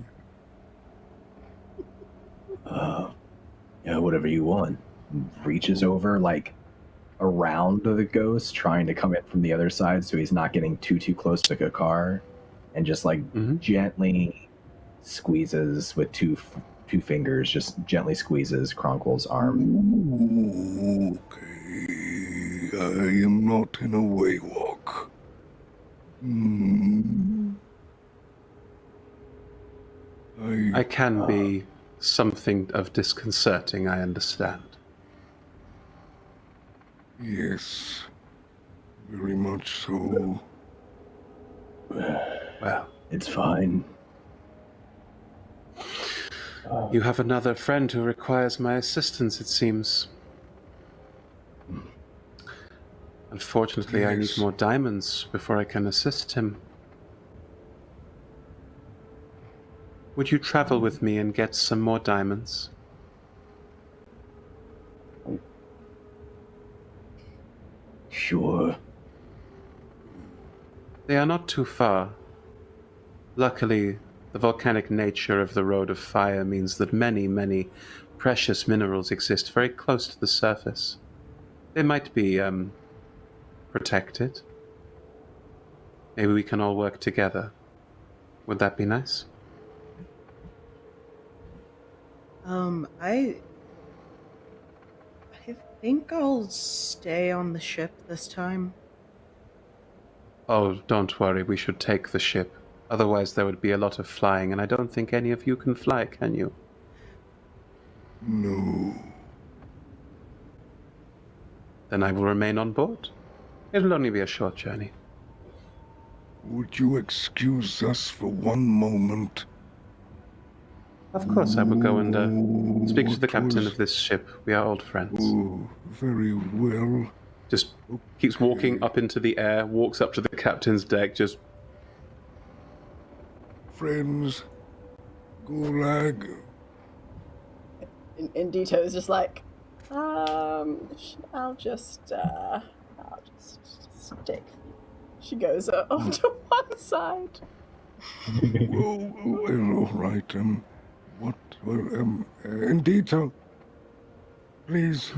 Yeah, whatever you want. Reaches over, around the ghost, trying to come in from the other side so he's not getting too close to Kakar, and just gently squeezes with two fingers, just gently squeezes Kronqual's arm. Okay. I am not in a waywalk. I can be something of disconcerting, I understand. Yes, very much so. Well, It's fine. you have another friend who requires my assistance, it seems. Unfortunately, I need Yes. more diamonds before I can assist him. Would you travel with me and get some more diamonds? Sure. They are not too far. Luckily, the volcanic nature of the Road of Fire means that many, many precious minerals exist very close to the surface. They might be, protected. Maybe we can all work together. Would that be nice? I think I'll stay on the ship this time. Oh, don't worry, we should take the ship. Otherwise there would be a lot of flying, and I don't think any of you can fly, can you? No. Then I will remain on board. It'll only be a short journey. Would you excuse us for one moment? Of course, I will go and speak to the What captain was- of this ship. We are old friends. Oh, very well. Just keeps walking up into the air, walks up to the captain's deck, just... Friends, Gulag. Indito is just like, I'll just stick. She goes off to one side. Well, all right. Indito, please.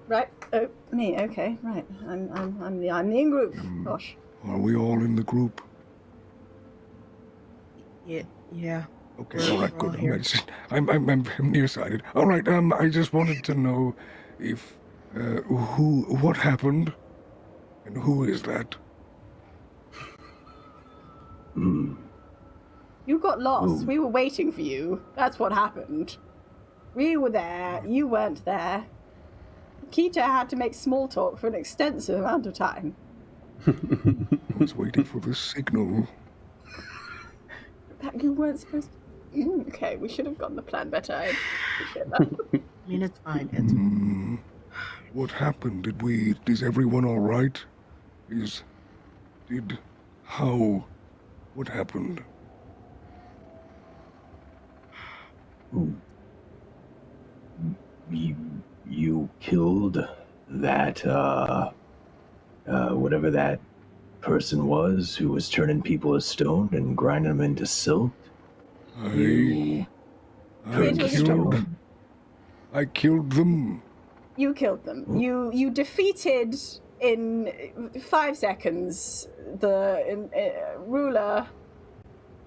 Right. Oh, me. Okay. Right. I'm the in group. Gosh. Are we all in the group? Yeah. Okay, We're all right, all good. here. I'm nearsighted. All right, I just wanted to know if, what happened, and who is that? You got lost. We were waiting for you. That's what happened. We were there. You weren't there. Kita had to make small talk for an extensive amount of time. I was waiting for the signal. That you weren't supposed to... Okay, we should have gotten the plan better. I appreciate that. I mean, it's fine. It's What happened? Is everyone all right? What happened? You killed that, whatever that person was who was turning people to stone and grinding them into silt? I killed them. You killed them. You defeated in 5 seconds the ruler.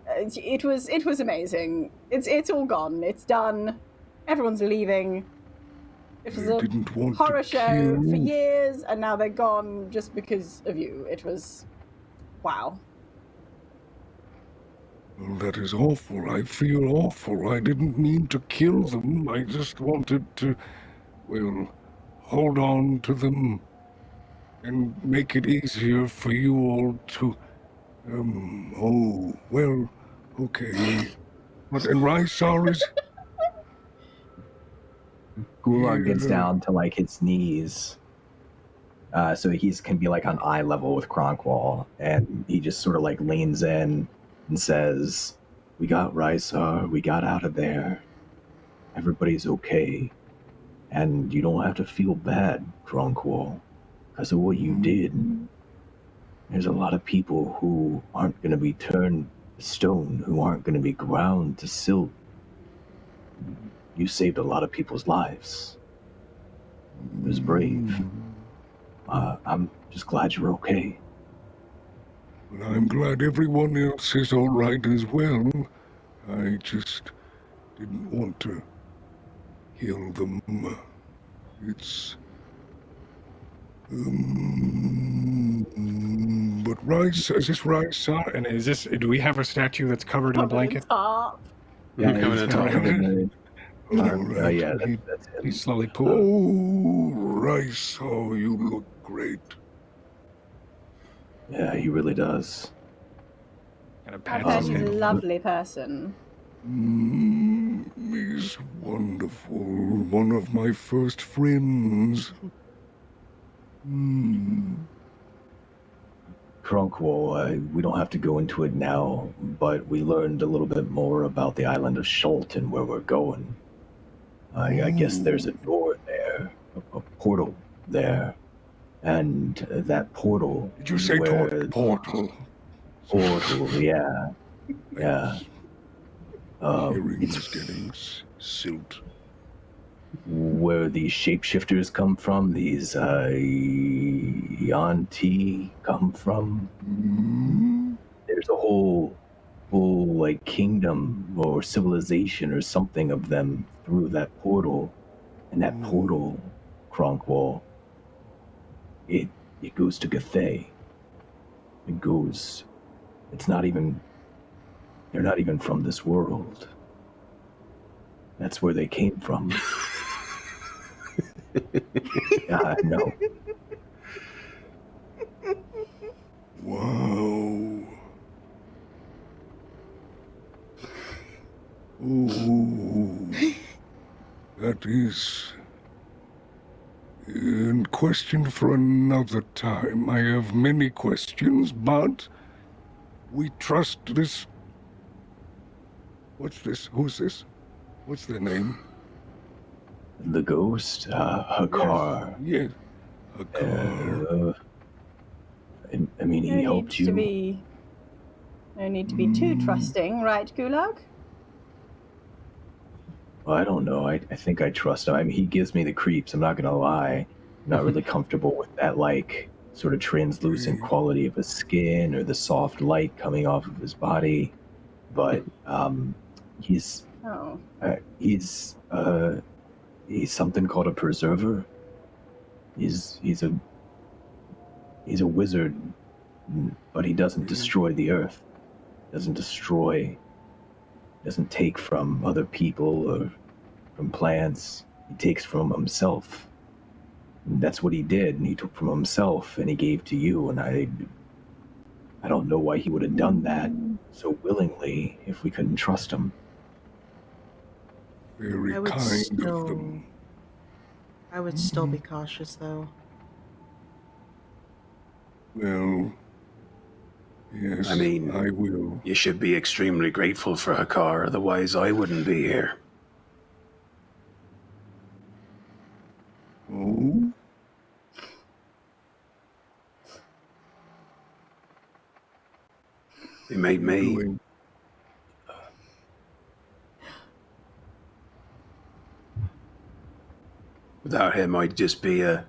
It was amazing. It's all gone. It's done. Everyone's leaving. It was I a didn't want horror to show kill. for years, and now they're gone just because of you. It was wow. Well, that is awful. I feel awful. I didn't mean to kill them. I just wanted to, well, hold on to them and make it easier for you all to, okay. What, and Rysar is... Gulag gets Yeah. down to like his knees, so he's can be like on eye level with Kronkwall, and he just sort of like leans in and says, "We got Rysar. We got out of there. Everybody's okay, and you don't have to feel bad, Kronkwall, because of what you did. There's a lot of people who aren't going to be turned to stone, who aren't going to be ground to silt. You saved a lot of people's lives. It was brave. I'm just glad you're okay." Well, I'm glad everyone else is all right as well. I just didn't want to kill them. It's... But rice, is this rice? And is this? Do we have a statue that's covered in a Covered in blanket? tarp. Yeah, Coming he's to covered talk. in the tarp. Alright, Yeah, he that's him. Slowly Oh, rice, oh, you look great. Yeah, he really does. Kind of I pats bet his she's a head. lovely person. He's wonderful. One of my first friends. Cronkwall, we don't have to go into it now, but we learned a little bit more about the island of Schult and where we're going. I guess there's a door there, a portal there, and that portal. Did you say where portal? Portal, yeah. Yeah. Hearing It's is getting silt. where these shapeshifters come from, these Yanti come from. There's a whole like kingdom or civilization or something of them through that portal. And that portal, Cronkwall, it goes to Gathay. It's not even, they're not even from this world. That's where they came from. Yeah, I know. Wow. Ooh. That is a question for another time. I have many questions, but we trust this. What's this? Who's this? What's their name? The ghost, Hakar. Yes. Hakar. I mean, he helped you. No need to be too trusting, right, Gulag? Well, I don't know. I think I trust him. I mean, he gives me the creeps. I'm not gonna lie. I'm not really comfortable with that, like, sort of translucent quality of his skin or the soft light coming off of his body. But he's something called a preserver. He's a wizard, but he doesn't destroy the earth. Doesn't take from other people or from plants. He takes from himself. And that's what he did, and he took from himself and he gave to you, and I don't know why he would have done that so willingly if we couldn't trust him. Very kind of them. I would still be cautious, though. Well, yes, I mean, I will. You should be extremely grateful for Hakar, otherwise I wouldn't be here. Oh? He made me. Without him, I'd just be a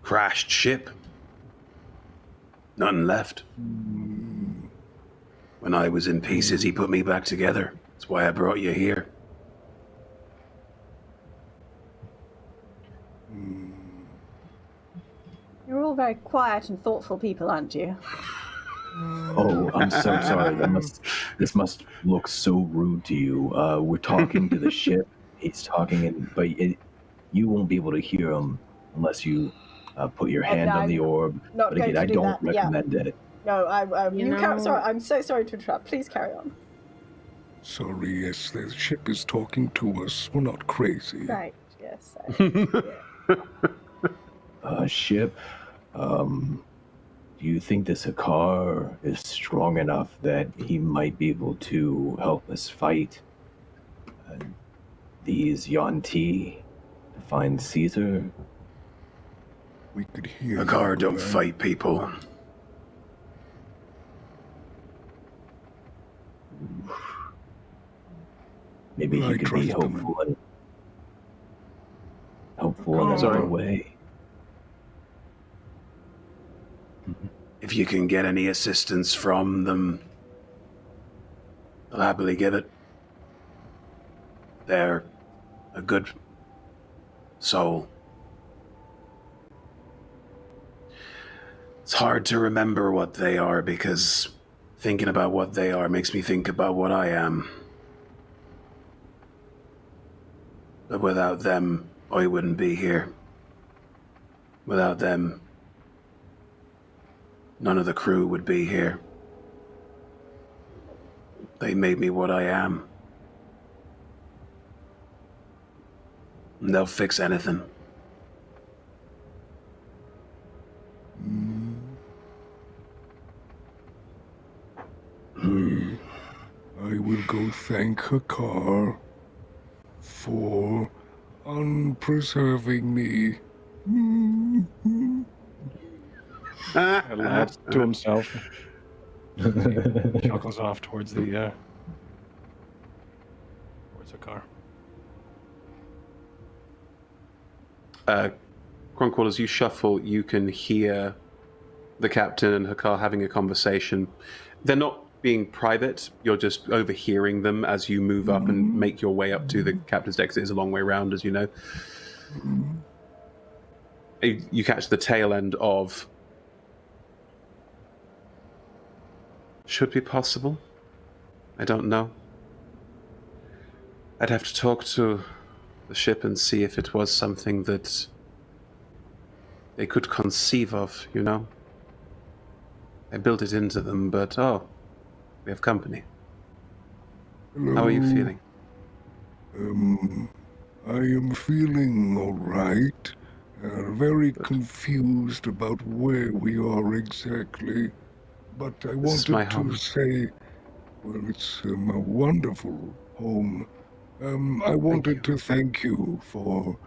crashed ship. Nothing left. When I was in pieces, he put me back together. That's why I brought you here. You're all very quiet and thoughtful people, aren't you? Oh, I'm so sorry. This must look so rude to you. We're talking to the ship. He's talking, but you won't be able to hear him unless you put your hand on the orb. But again, I don't recommend it. No, sorry. I'm so sorry to interrupt. Please carry on. Sorry, yes, the ship is talking to us. We're not crazy. Right, yes. Ship, do you think this Hakar is strong enough that he might be able to help us fight these Yanti to find Caesar? We could hear Hakar don't fight people. Maybe he could be helpful in another way. If you can get any assistance from them, I'll happily give it. They're a good soul. It's hard to remember what they are because thinking about what they are makes me think about what I am. But without them, I wouldn't be here. Without them, none of the crew would be here. They made me what I am. And they'll fix anything. I will go thank Hakar for unpreserving me. He laughs to himself. Chuckles off towards the towards the car. Cronqual, as you shuffle, you can hear the captain and Hakar having a conversation. They're not being private, you're just overhearing them as you move up and make your way up to the captain's deck. It is a long way round, as you know. You catch the tail end of... Should be possible. I don't know. I'd have to talk to the ship and see if it was something that they could conceive of, you know? I built it into them, but we have company. Hello. How are you feeling? I am feeling all right. Very confused about where we are exactly. But I wanted to say, well, it's a wonderful home. I wanted to thank you for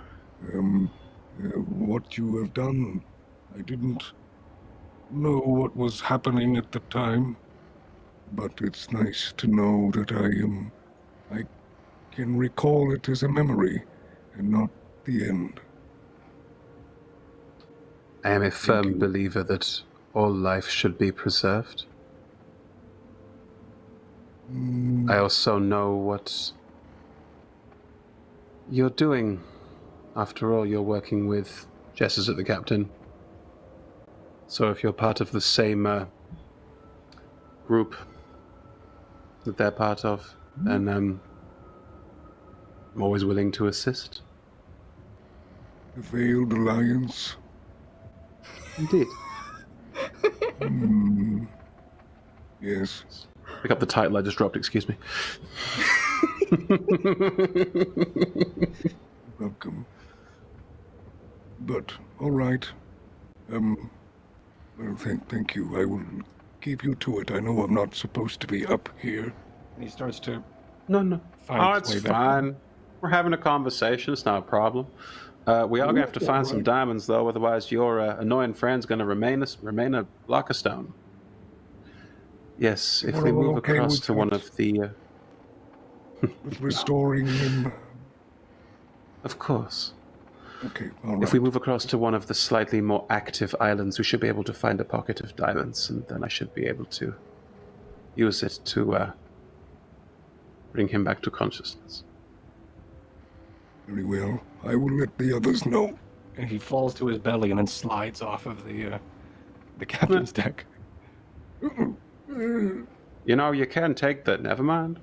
what you have done. I didn't know what was happening at the time, but it's nice to know that I can recall it as a memory and not the end. I am a firm believer that all life should be preserved. I also know what you're doing. After all, you're working with gestures at the captain. So if you're part of the same group that they're part of, then I'm always willing to assist. The Veiled Alliance. Indeed. Yes. Pick up the title I just dropped, excuse me. Welcome. But, all right. Well, thank you. I will keep you to it. I know I'm not supposed to be up here. And he starts to No. find It's his way back. fine. We're having a conversation. It's not a problem. We are going to have to find some diamonds, though. Otherwise, your annoying friend's going to remain a block of stone. Yes, if we move across to one of the... With restoring him. Of course. Okay, all right. If we move across to one of the slightly more active islands, we should be able to find a pocket of diamonds, and then I should be able to use it to bring him back to consciousness. Very well. I will let the others know. And he falls to his belly and then slides off of the captain's deck. You know, you can take that. Never mind.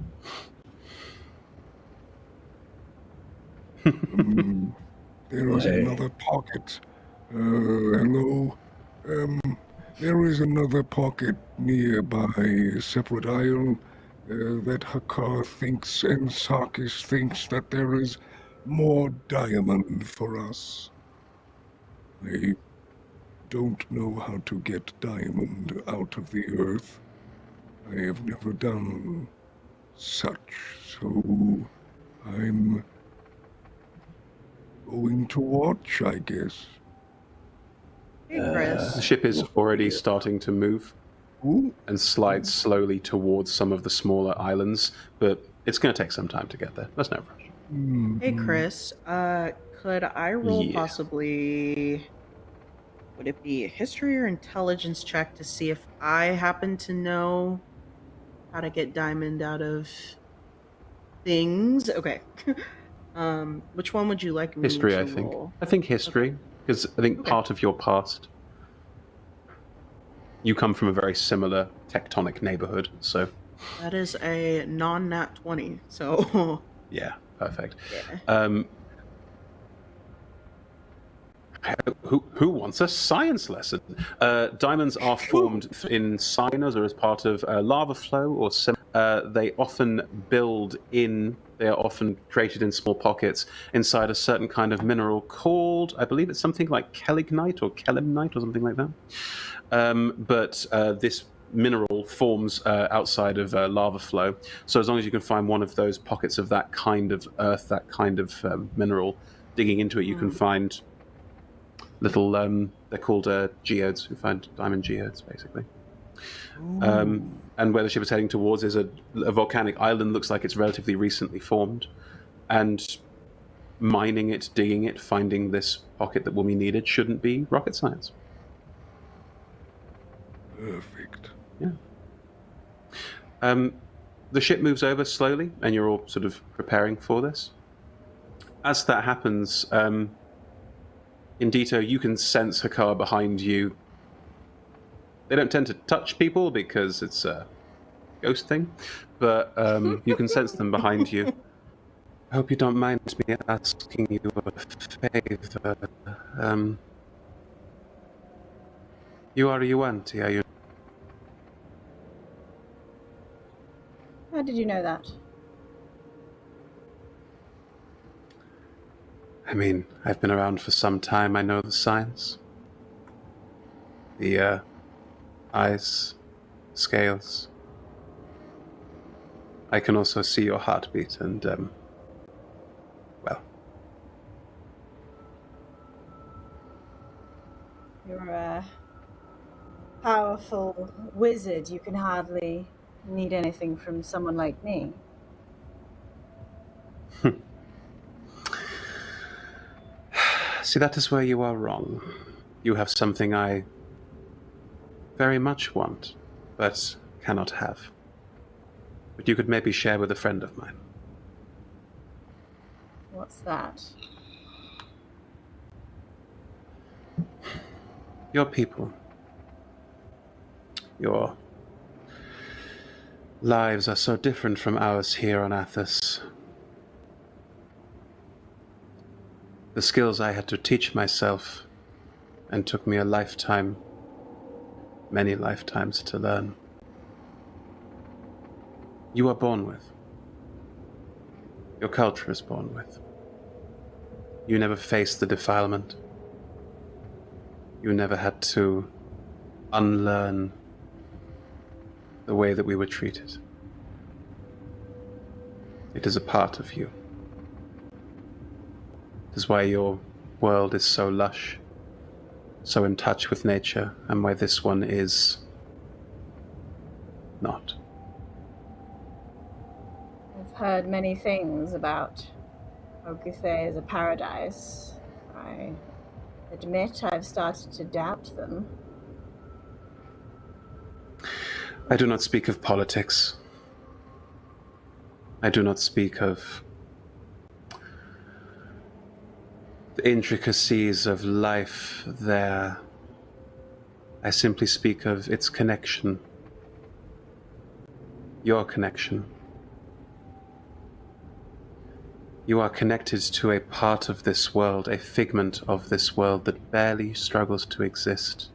There is another pocket. Hello. There is another pocket nearby, a separate isle, that Hakar thinks and Sarkis thinks that there is more diamond for us. I don't know how to get diamond out of the earth. I have never done such, so I'm going to watch, I guess. Hey, Chris. The ship is already starting to move and slide slowly towards some of the smaller islands, but it's going to take some time to get there. That's no rush. Hey, Chris. Could I roll Yeah. possibly... Would it be a history or intelligence check to see if I happen to know how to get diamond out of things? Okay. Which one would you like me History, to I think. roll? I think history, because I think Okay. part of your past. You come from a very similar tectonic neighborhood, so... That is a non-nat 20, so... Yeah, perfect. Yeah. Who wants a science lesson? Diamonds are formed in signers or as part of lava flow or they often build in. They are often created in small pockets inside a certain kind of mineral called, I believe it's something like kellignite or kellimnite or something like that. But this mineral forms outside of lava flow. So as long as you can find one of those pockets of that kind of earth, that kind of mineral, digging into it, you can find little, they're called geodes. You find diamond geodes, basically. And where the ship is heading towards is a volcanic island. Looks like it's relatively recently formed. And mining it, digging it, finding this pocket that will be needed shouldn't be rocket science. Perfect. Yeah. The ship moves over slowly, and you're all sort of preparing for this. As that happens, Indito, you can sense Hakar behind you. They don't tend to touch people because it's a ghost thing, but you can sense them behind you. I hope you don't mind me asking you a favor. You are Yuanti, are you? How did you know that? I mean, I've been around for some time. I know the science. The eyes, scales. I can also see your heartbeat and, well. You're a powerful wizard. You can hardly need anything from someone like me. See, that is where you are wrong. You have something I very much want, but cannot have. But you could maybe share with a friend of mine. What's that? Your people. Your lives are so different from ours here on Athos. The skills I had to teach myself, and took me a lifetime, many lifetimes to learn. You are born with. Your culture is born with. You never faced the defilement. You never had to unlearn the way that we were treated. It is a part of you. It is why your world is so lush, so in touch with nature, and why this one is not. I've heard many things about Oguthe as a paradise. I admit I've started to doubt them. I do not speak of politics. I do not speak of the intricacies of life there. I simply speak of its connection. Your connection. You are connected to a part of this world, a figment of this world that barely struggles to exist.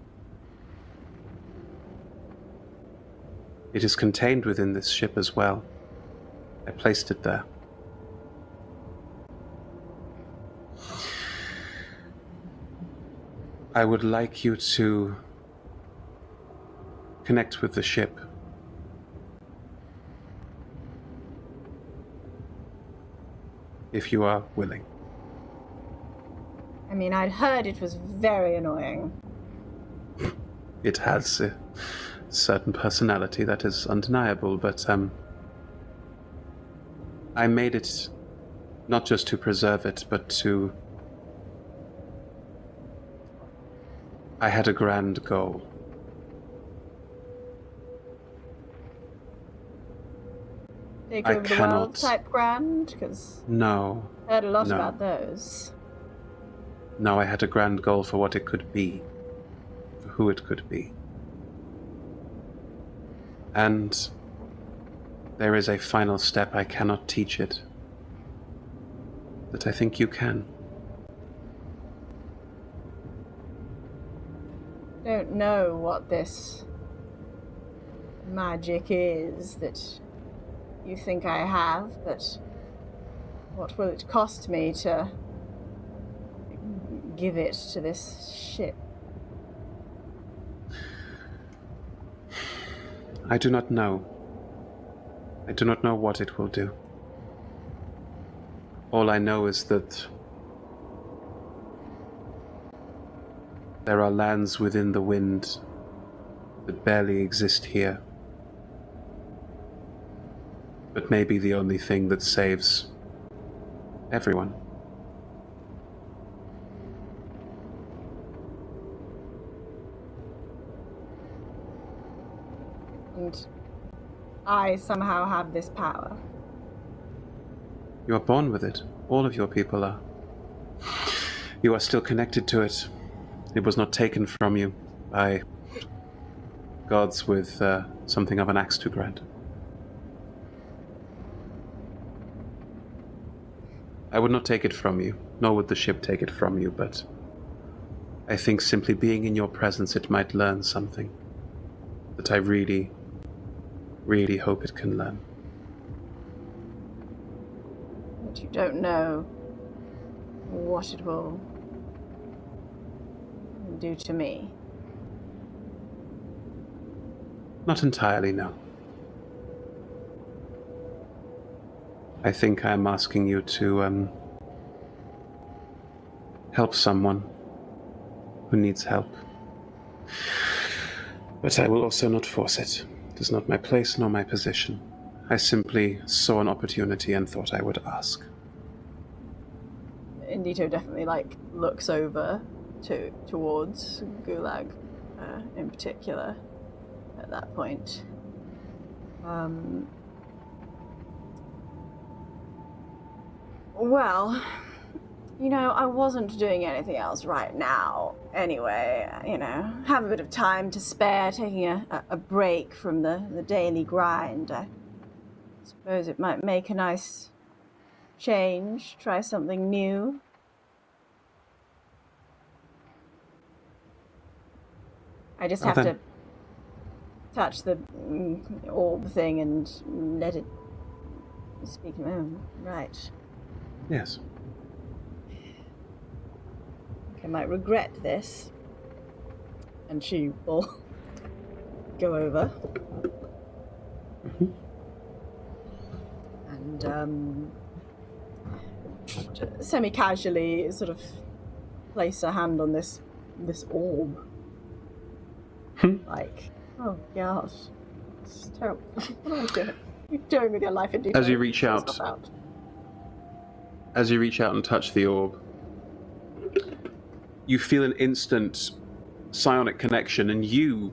It is contained within this ship as well. I placed it there. I would like you to connect with the ship. If you are willing. I mean, I'd heard it was very annoying. It has a certain personality that is undeniable, but I made it not just to preserve it, but to... I had a grand goal. Take I over the cannot- world type grand? Because No. I heard a lot No. about those. No, I had a grand goal for what it could be. For who it could be. And there is a final step I cannot teach it, that I think you can. Don't know what this magic is that you think I have, but what will it cost me to give it to this ship? I do not know. I do not know what it will do. All I know is that there are lands within the wind that barely exist here, but may be the only thing that saves everyone. And I somehow have this power. You are born with it. All of your people are. You are still connected to it. It was not taken from you by gods with something of an axe to grind. I would not take it from you, nor would the ship take it from you, but I think simply being in your presence it might learn something that I really, really hope it can learn. But you don't know what it will do to me. Not entirely, no. I think I am asking you to help someone who needs help. But I will also not force it. It is not my place nor my position. I simply saw an opportunity and thought I would ask. Indito definitely looks over towards Gulag in particular at that point. Well, I wasn't doing anything else right now anyway. Have a bit of time to spare, taking a break from the daily grind. I suppose it might make a nice change, try something new. I just have to touch the orb thing and let it speak. Oh, right. Yes. I might regret this. And she will go over. Mm-hmm. And semi-casually sort of place her hand on this orb. Oh gosh. It's terrible. What are you doing? What are you doing with your life in detail? As you reach out and touch the orb, you feel an instant psionic connection, and you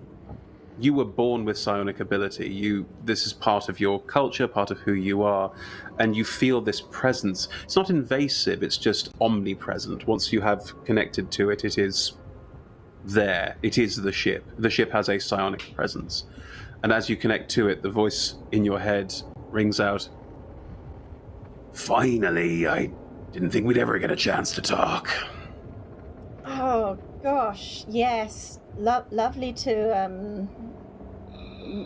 were born with psionic ability. This is part of your culture, part of who you are, and you feel this presence. It's not invasive, it's just omnipresent. Once you have connected to it, it is there. It is the ship. The ship has a psionic presence. And as you connect to it, the voice in your head rings out, "Finally, I didn't think we'd ever get a chance to talk." Oh gosh, yes. Lovely to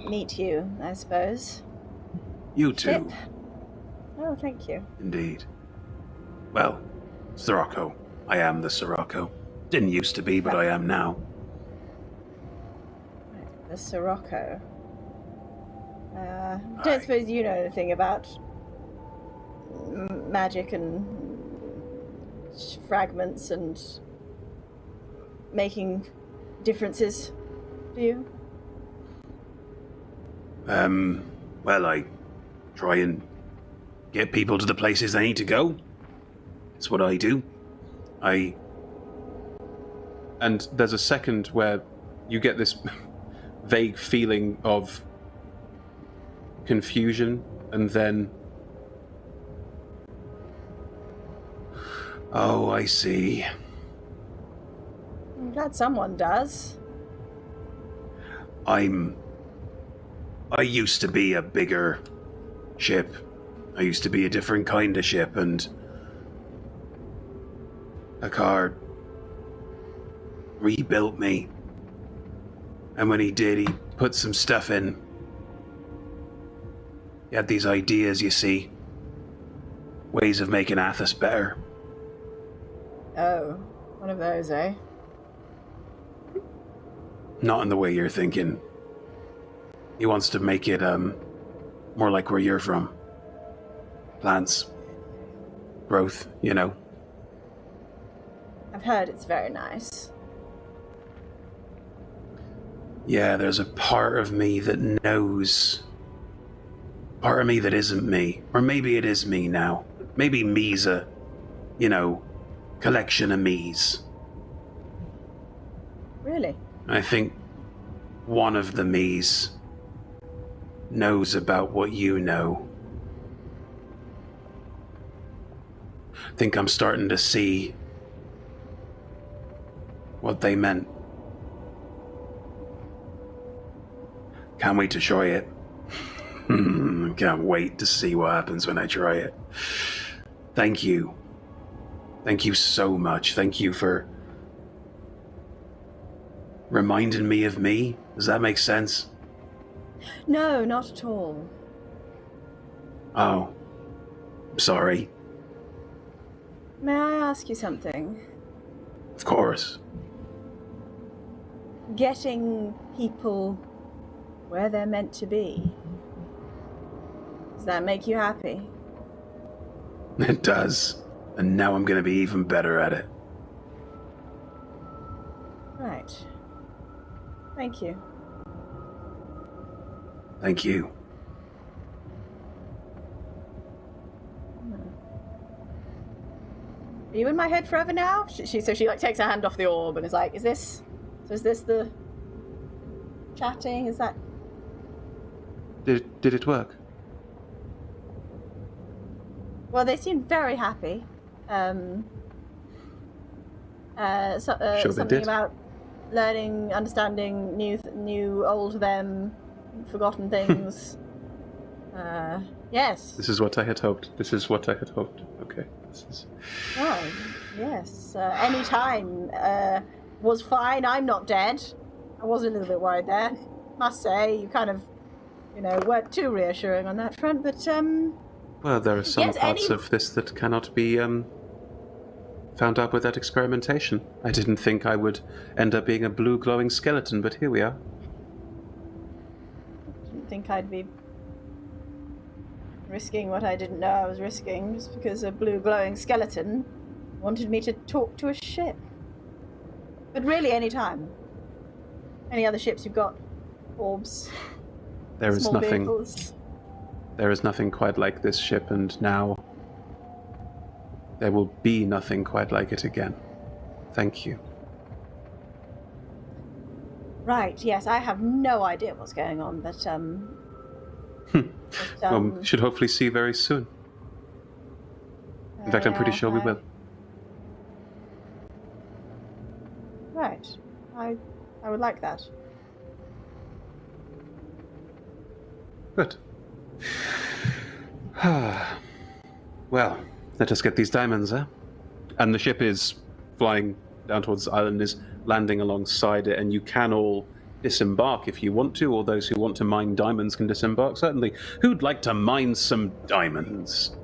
meet you, I suppose. You too. Ship. Oh, thank you. Indeed. Well, Sirocco. I am the Sirocco. Didn't used to be, but I am now. The Sirocco. Don't suppose you know anything about magic and fragments and making differences, do you? Well, I try and get people to the places they need to go. That's what I do. And there's a second where you get this vague feeling of confusion, and then... Oh, I see. I'm glad someone does. I'm I used to be a bigger ship. I used to be a different kind of ship, and Akar rebuilt me. And when he did, he put some stuff in. He had these ideas, you see. Ways of making Athos better. Oh, one of those, eh? Not in the way you're thinking. He wants to make it, more like where you're from. Plants. Growth, you know. I've heard it's very nice. Yeah, there's a part of me that knows. Part of me that isn't me. Or maybe it is me now. Maybe me's a, collection of me's. Really? I think one of the me's knows about what you know. I think I'm starting to see what they meant. Can't wait to try it. Can't wait to see what happens when I try it. Thank you. Thank you so much. Thank you for reminding me of me. Does that make sense? No, not at all. Oh. I'm sorry. May I ask you something? Of course. Getting people where they're meant to be, does that make you happy? It does. And now I'm going to be even better at it. Right. Thank you. Thank you. Are you in my head forever now? She takes her hand off the orb and is like, is this the chatting? Is that... Did it work? Well, they seem very happy. Sure they Something did. about learning, understanding new, old them, forgotten things. Yes. This is what I had hoped. Okay. Oh, yes. Any time was fine. I'm not dead. I was a little bit worried there. Must say, you kind of, weren't too reassuring on that front, but Well, there are some Yes, parts of this that cannot be found out without experimentation. I didn't think I would end up being a blue glowing skeleton, but here we are. didn't think I'd be risking what I didn't know I was risking just because a blue glowing skeleton wanted me to talk to a ship. But really, any time. Any other ships you've got? Orbs? There is small nothing. vehicles? There is nothing quite like this ship, and now there will be nothing quite like it again. Thank you. Right, yes, I have no idea what's going on, but, Well, should hopefully see you very soon. In fact, I'm pretty sure we will. Right. I would like that. Good. Well, let us get these diamonds, eh? And the ship is flying down towards the island, is landing alongside it, and you can all disembark if you want to, or those who want to mine diamonds can disembark, certainly. Who'd like to mine some diamonds?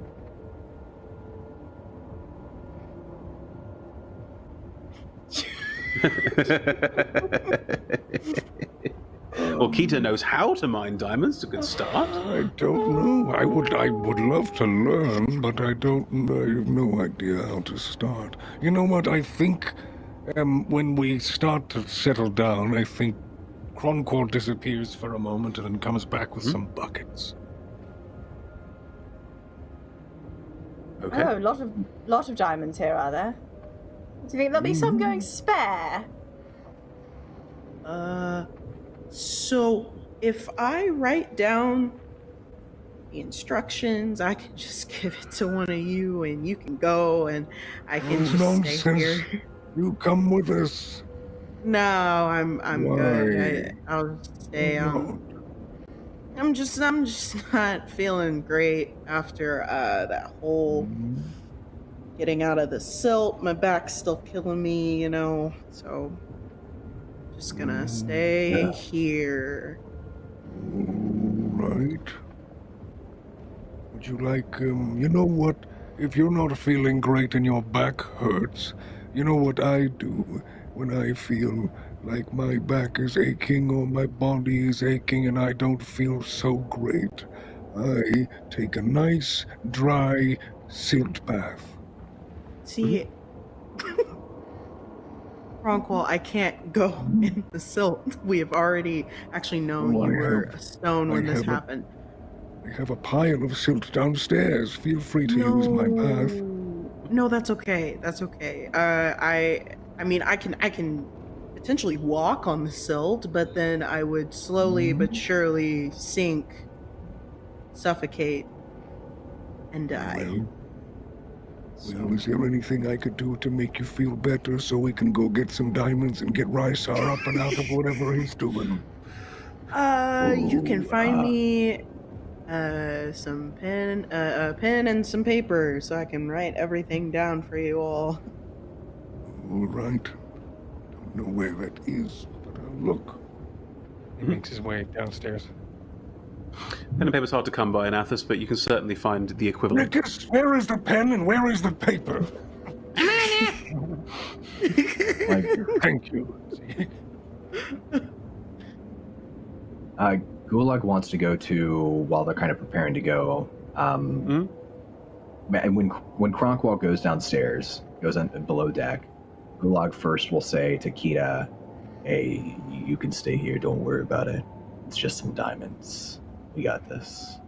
Well, Kita knows how to mine diamonds. It's a good start. I don't know. I would love to learn, but I don't know. I have no idea how to start. You know what? I think when we start to settle down, I think Croncore disappears for a moment and then comes back with some buckets. Okay. Oh, lot of diamonds here, are there? Do you think there'll be some going spare? So if I write down the instructions, I can just give it to one of you and you can go and I can just stay here. You come with us. No, I'm Why? good. I'll stay No. I'm just not feeling great after that whole getting out of the silt. My back's still killing me, so just gonna stay here. Right. Would you like, you know what? If you're not feeling great and your back hurts, you know what I do when I feel like my back is aching or my body is aching and I don't feel so great? I take a nice, dry silt bath. See, Ronqual, I can't go in the silt. We have already actually known Oh, you I were have- a stone I when this have a- happened. I have a pile of silt downstairs. Feel free to use my bath. No, that's okay. That's okay. I mean, I can potentially walk on the silt, but then I would slowly but surely sink, suffocate, and die. Well, is there anything I could do to make you feel better so we can go get some diamonds and get Rysar up and out of whatever he's doing? You can find me some pen, a pen and some paper so I can write everything down for you all. All right. Don't know where that is, but I'll look. He makes his way downstairs. Pen and paper's hard to come by in Athos, but you can certainly find the equivalent. Rickis, where is the pen and where is the paper? Thank you. Gulag wants to go to, while they're kind of preparing to go, and when Kronkwall goes downstairs, goes on below deck, Gulag first will say to Kita, "Hey, you can stay here, don't worry about it. It's just some diamonds. We got this."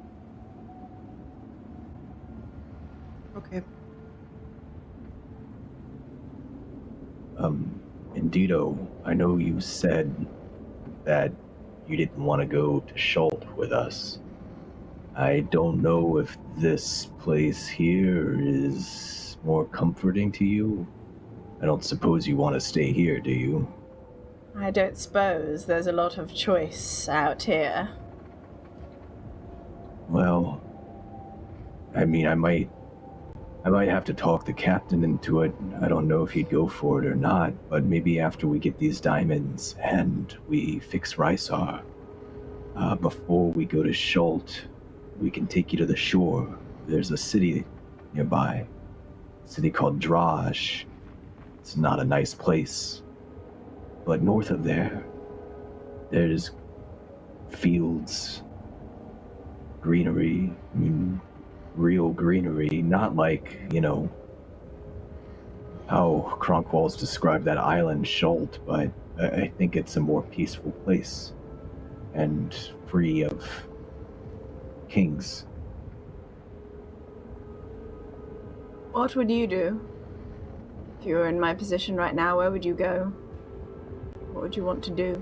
Okay. Indito, I know you said that you didn't want to go to Schult with us. I don't know if this place here is more comforting to you. I don't suppose you want to stay here, do you? I don't suppose there's a lot of choice out here. Well, I mean, I might have to talk the captain into it. I don't know if he'd go for it or not, but maybe after we get these diamonds and we fix Rysar, before we go to Schult, we can take you to the shore. There's a city nearby, a city called Draj. It's not a nice place, but north of there, there's fields, greenery, real greenery, not like, how Kronkwall's described that island Schult, but I think it's a more peaceful place and free of kings. What would you do? If you were in my position right now, where would you go? What would you want to do?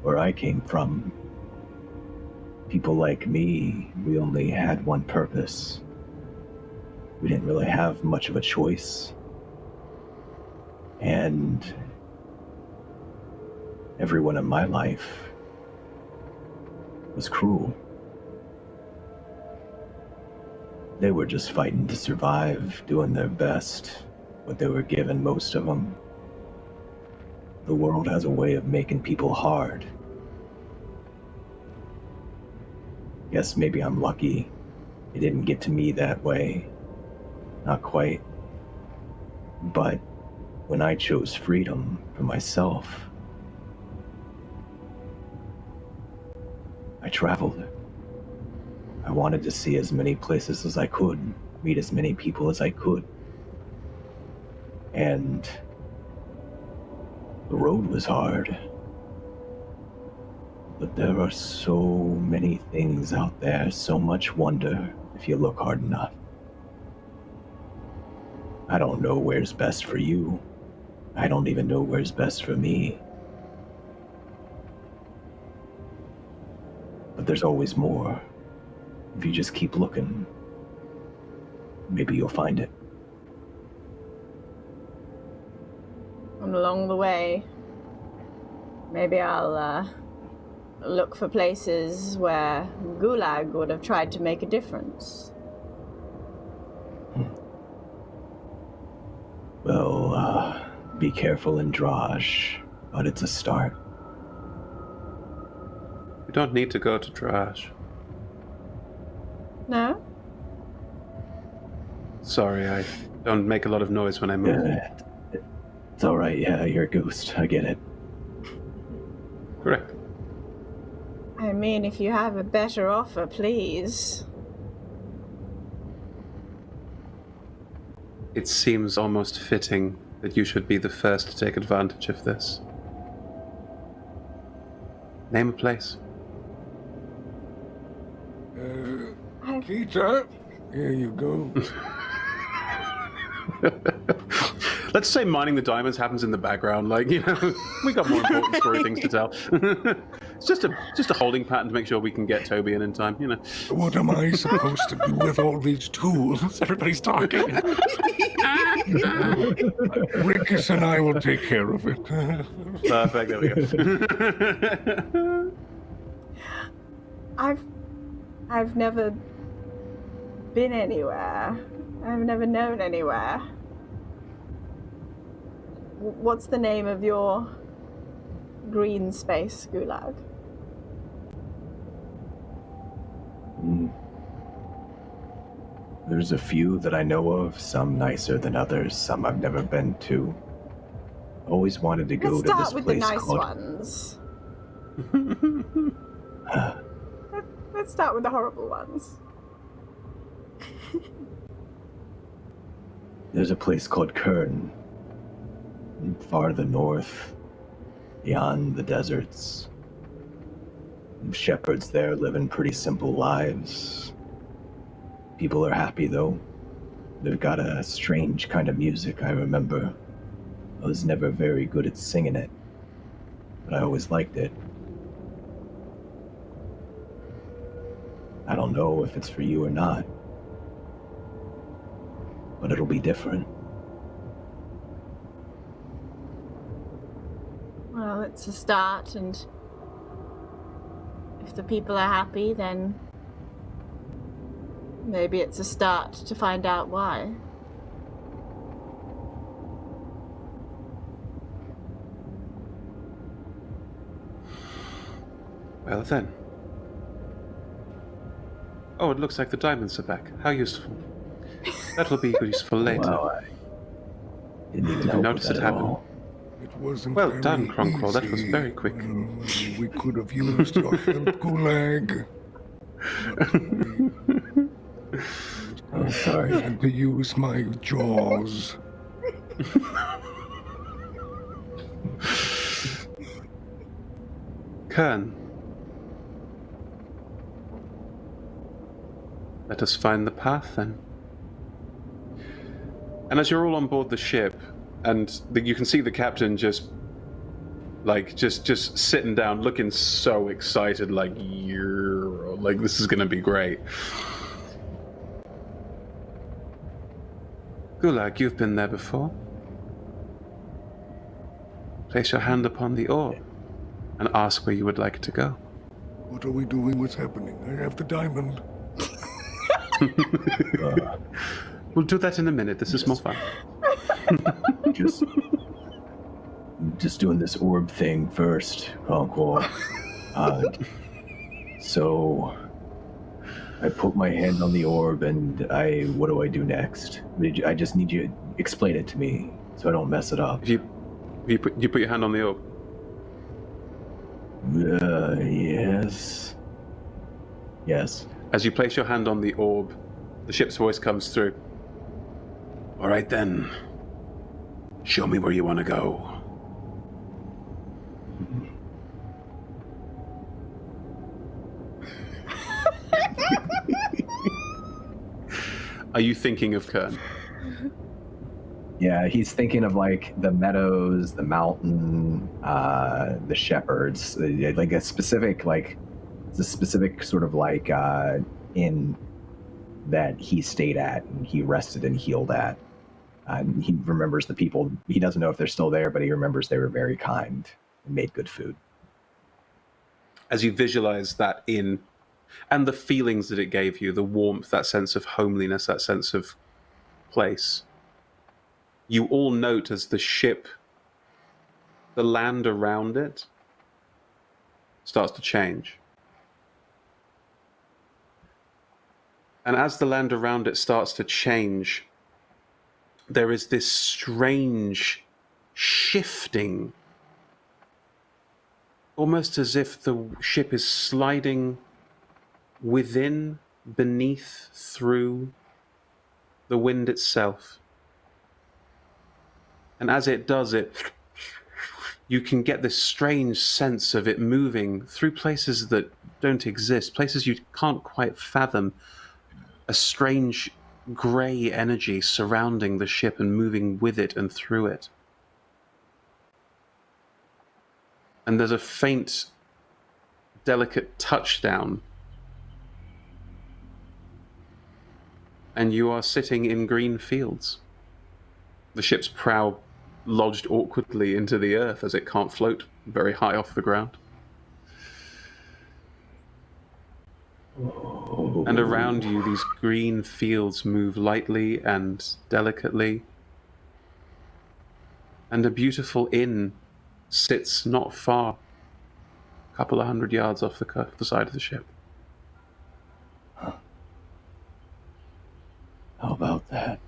Where I came from, people like me, we only had one purpose. We didn't really have much of a choice. And everyone in my life was cruel. They were just fighting to survive, doing their best, what they were given, most of them. The world has a way of making people hard. Guess maybe I'm lucky it didn't get to me that way. Not quite. But when I chose freedom for myself, I traveled. I wanted to see as many places as I could, meet as many people as I could. And the road was hard. But there are so many things out there, so much wonder if you look hard enough. I don't know where's best for you. I don't even know where's best for me. But there's always more. If you just keep looking, maybe you'll find it. And along the way, Maybe I'll look for places where Gulag would have tried to make a difference. Well, be careful in Draj, but it's a start. You don't need to go to Draj. No? Sorry, I don't make a lot of noise when I move. It's alright, yeah, you're a ghost. I get it. Correct. I mean, if you have a better offer, please. It seems almost fitting that you should be the first to take advantage of this. Name a place. Kita, here you go. Let's say mining the diamonds happens in the background. Like, you know, we got more important story things to tell. It's just a holding pattern to make sure we can get Toby in time, you know. What am I supposed to do with all these tools? Everybody's talking. Rickus and I will take care of it. Perfect, there we go. I've never been anywhere. I've never known anywhere. What's the name of your green space, Gulag? There's a few that I know of, some nicer than others, some I've never been to. Always wanted to go Let's to this start with place the nice called... ones. Let's start with the horrible ones. There's a place called Kern, farther north, beyond the deserts. Shepherds there living pretty simple lives. People are happy though. They've got a strange kind of music, I remember. I was never very good at singing it, but I always liked it. I don't know if it's for you or not, but it'll be different. Well, it's a start, and if the people are happy, then maybe it's a start to find out why. Well then. Oh, it looks like the diamonds are back. How useful. That'll be useful later. Well, I didn't even Did you help notice with it that at happen? all. It wasn't Well very done, Cronqual. That was easy. very quick. We could have used your help, Gulag. Oh, I sorry. had to use my jaws. Kern. Let us find the path then. And as you're all on board the ship, and you can see the captain just sitting down, looking so excited, like this is gonna be great. Gulag, you've been there before. Place your hand upon the orb and ask where you would like to go. What are we doing? What's happening? I have the diamond. We'll do that in a minute. This is more fun. Just doing this orb thing first, Conqual. So I put my hand on the orb, and what do I do next? I just need you to explain it to me so I don't mess it up. You put your hand on the orb. Yes. Yes. As you place your hand on the orb, the ship's voice comes through. All right then. Show me where you want to go. Are you thinking of Kern? Yeah, he's thinking of like the meadows, the mountain, the shepherds, like a specific sort of like inn that he stayed at and he rested and healed at. He remembers the people. He doesn't know if they're still there, but he remembers they were very kind. and made good food. As you visualize that inn and the feelings that it gave you, the warmth, that sense of homeliness, that sense of place, you all note as the ship, the land around it, starts to change. And as the land around it starts to change, there is this strange shifting, almost as if the ship is sliding within, beneath, through the wind itself. And as it does it, you can get this strange sense of it moving through places that don't exist, places you can't quite fathom. A strange grey energy surrounding the ship and moving with it and through it. And there's a faint, delicate touchdown. And you are sitting in green fields. The ship's prow lodged awkwardly into the earth as it can't float very high off the ground. And around you, these green fields move lightly and delicately. And a beautiful inn sits not far, a couple of 100 yards off the side of the ship. Huh. How about that?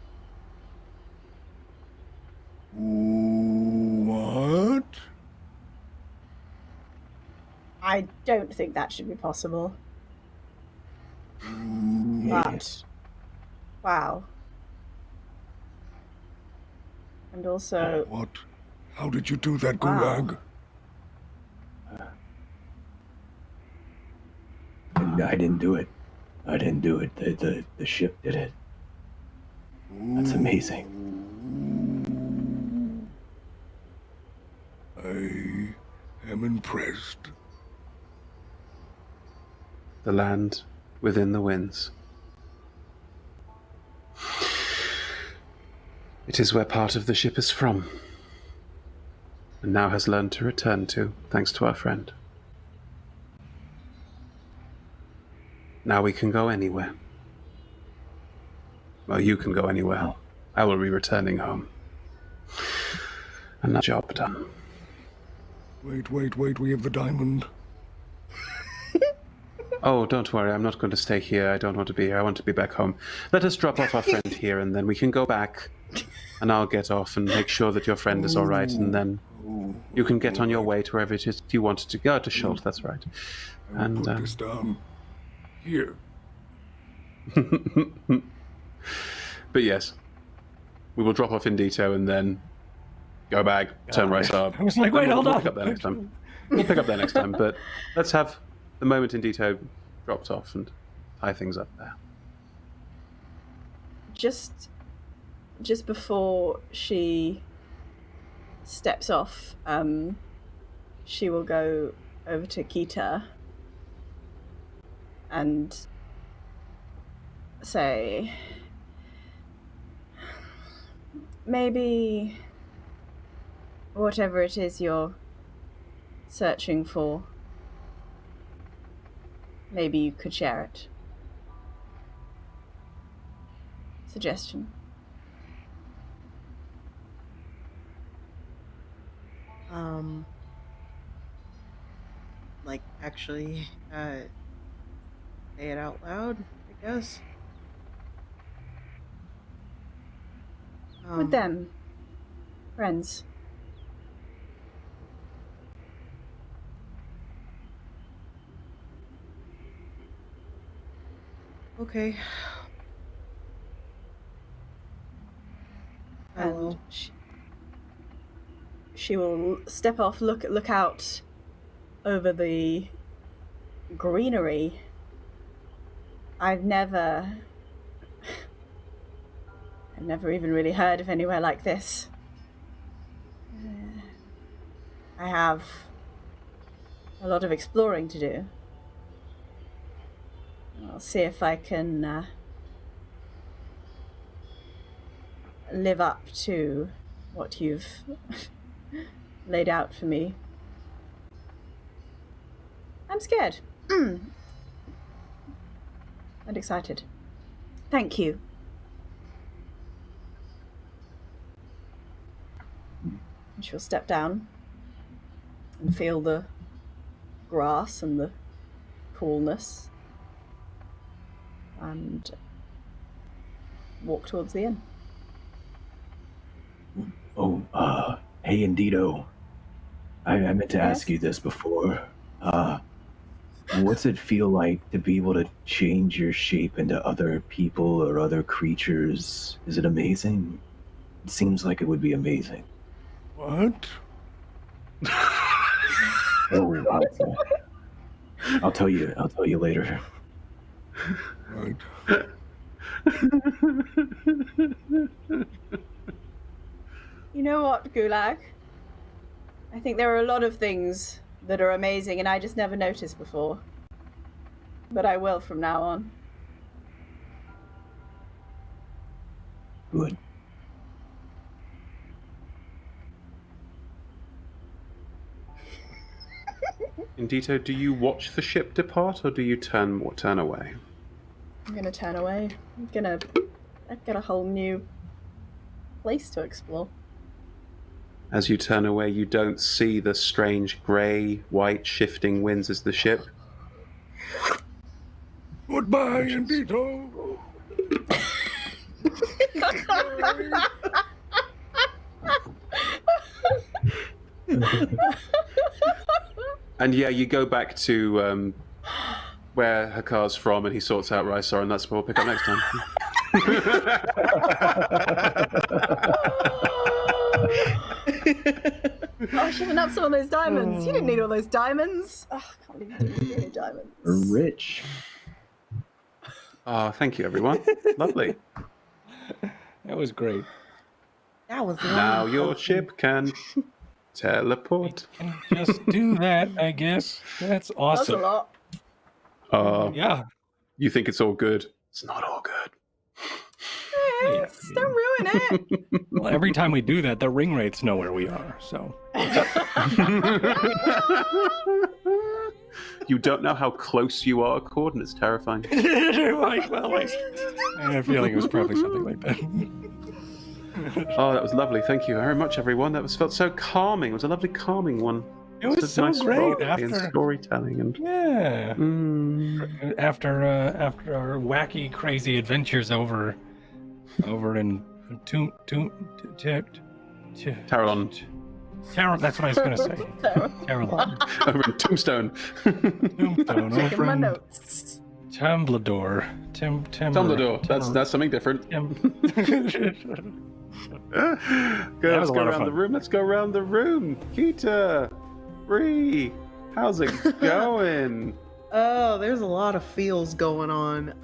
What? I don't think that should be possible. But, wow. And also... What? How did you do that, Wow. Gulag? I didn't do it. I didn't do it. The ship did it. That's amazing. I am impressed. The land within the winds. It is where part of the ship is from, and now has learned to return to, thanks to our friend. Now we can go anywhere. Well, you can go anywhere. I will be returning home. And that job done. Wait, we have the diamond. Oh, don't worry, I'm not going to stay here. I don't want to be here. I want to be back home. Let us drop off our friend here, and then we can go back, and I'll get off and make sure that your friend is all right, and then you can get on your way to wherever it is you wanted to go. To Schultz, that's right. I will put this down. Here. But yes, we will drop off Indito and then go back, turn right up. I was like, wait, hold We'll on. pick up there next time. We'll pick up there next time, but let's have the moment Indito drops off and tie things up there. Just before she steps off, she will go over to Kita and say, maybe whatever it is you're searching for, maybe you could share it. Suggestion. Like, actually, say it out loud, I guess. With them. Friends. Okay. I And will. she will step off, look out over the greenery. I've never even really heard of anywhere like this. I have a lot of exploring to do. I'll see if I can live up to what you've laid out for me. I'm scared. And excited. Thank you. And she'll step down and feel the grass and the coolness and walk towards the inn. Oh, hey, Indito. I meant to ask you this before. What's it feel like to be able to change your shape into other people or other creatures? Is it amazing? It seems like it would be amazing. What? Oh, I'll tell you later. Right. You know what, Gulag? I think there are a lot of things that are amazing and I just never noticed before. But I will from now on. Good. Indito, do you watch the ship depart, or do you turn away? I'm gonna turn away. I've got a whole new place to explore. As you turn away, you don't see the strange grey-white shifting winds as the ship. Goodbye, Indito. And yeah, you go back to where Hakar's from, and he sorts out Rysar, and that's where we'll pick up next time. Oh, shipping up some of those diamonds. You didn't need all those diamonds. Oh, I can't believe you didn't need diamonds. Rich. Oh, thank you, everyone. Lovely. That was great. That was Now your ship can teleport. Can just do that, I guess. That's That's a awesome. lot. Yeah. You think it's all good? It's not all good. Yeah. Don't ruin it. Well, every time we do that, the ring rates know where we are. So You don't know how close you are, Cord, and it's terrifying. I had a feeling it was probably something like that. Oh, that was lovely. Thank you very much, everyone. That felt so calming. It was a lovely, calming one. It was so nice great role-play after and storytelling and yeah. After our wacky, crazy adventures over in Tarralon. That's what I was going to say. Tarralon. Over in Tombstone. Tombstone. Checking Over my in notes. Tumbledore. Dumbledore. That's something different. Let's go around the room. Let's go around the room. Kita, Bree, how's it going? Oh, there's a lot of feels going on.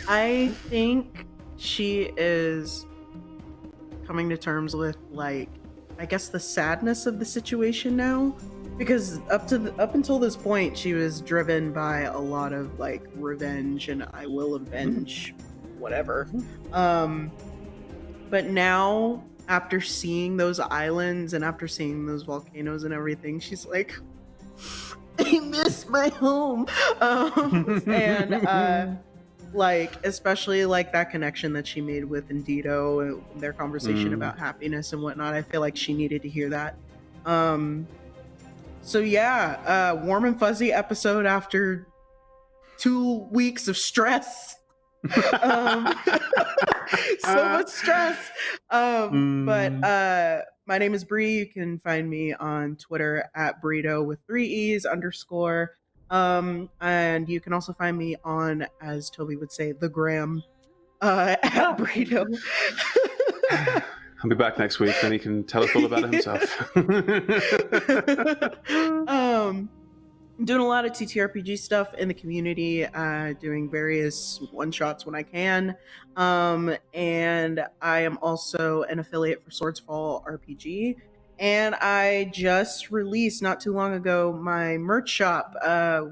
I think she is coming to terms with, like, I guess the sadness of the situation now, because up until this point she was driven by a lot of like revenge and I will avenge whatever. But now, after seeing those islands and after seeing those volcanoes and everything, she's like, I miss my home. And like, especially like that connection that she made with Indito and their conversation about happiness and whatnot. I feel like she needed to hear that. So yeah, warm and fuzzy episode after 2 weeks of stress. So much stress. But my name is Bree. You can find me on Twitter at Burrito with 3 E's _ and you can also find me on, as Toby would say, the gram at Burrito. I'll be back next week, then he can tell us all about it himself. I'm doing a lot of TTRPG stuff in the community, doing various one-shots when I can. And I am also an affiliate for Swordsfall RPG. And I just released, not too long ago, my merch shop,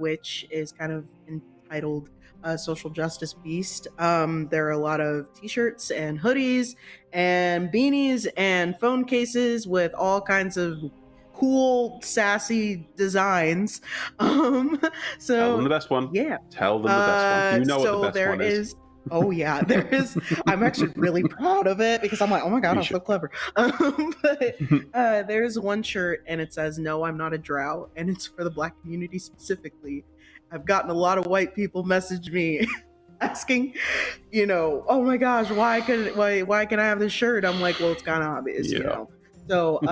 which is kind of entitled Social Justice Beast. There are a lot of t-shirts and hoodies and beanies and phone cases with all kinds of cool, sassy designs. So Tell them the best one. yeah. Tell them the best one. You know so what the best there one is. Oh yeah, there is. I'm actually really proud of it because I'm like, oh my god, You I'm so clever. But there's one shirt and it says, "No, I'm not a drow," and it's for the Black community specifically. I've gotten a lot of white people message me asking, oh my gosh, why can I have this shirt? I'm like, well, it's kind of obvious, So, so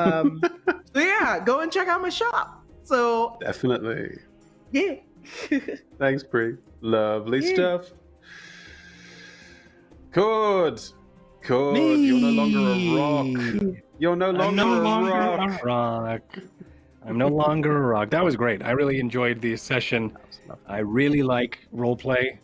yeah, go and check out my shop. So Definitely. yeah. Thanks, Brie. Lovely stuff. Cord, you're no longer a rock. You're no longer a rock. I'm no longer a rock. That was great. I really enjoyed the session. I really like roleplay.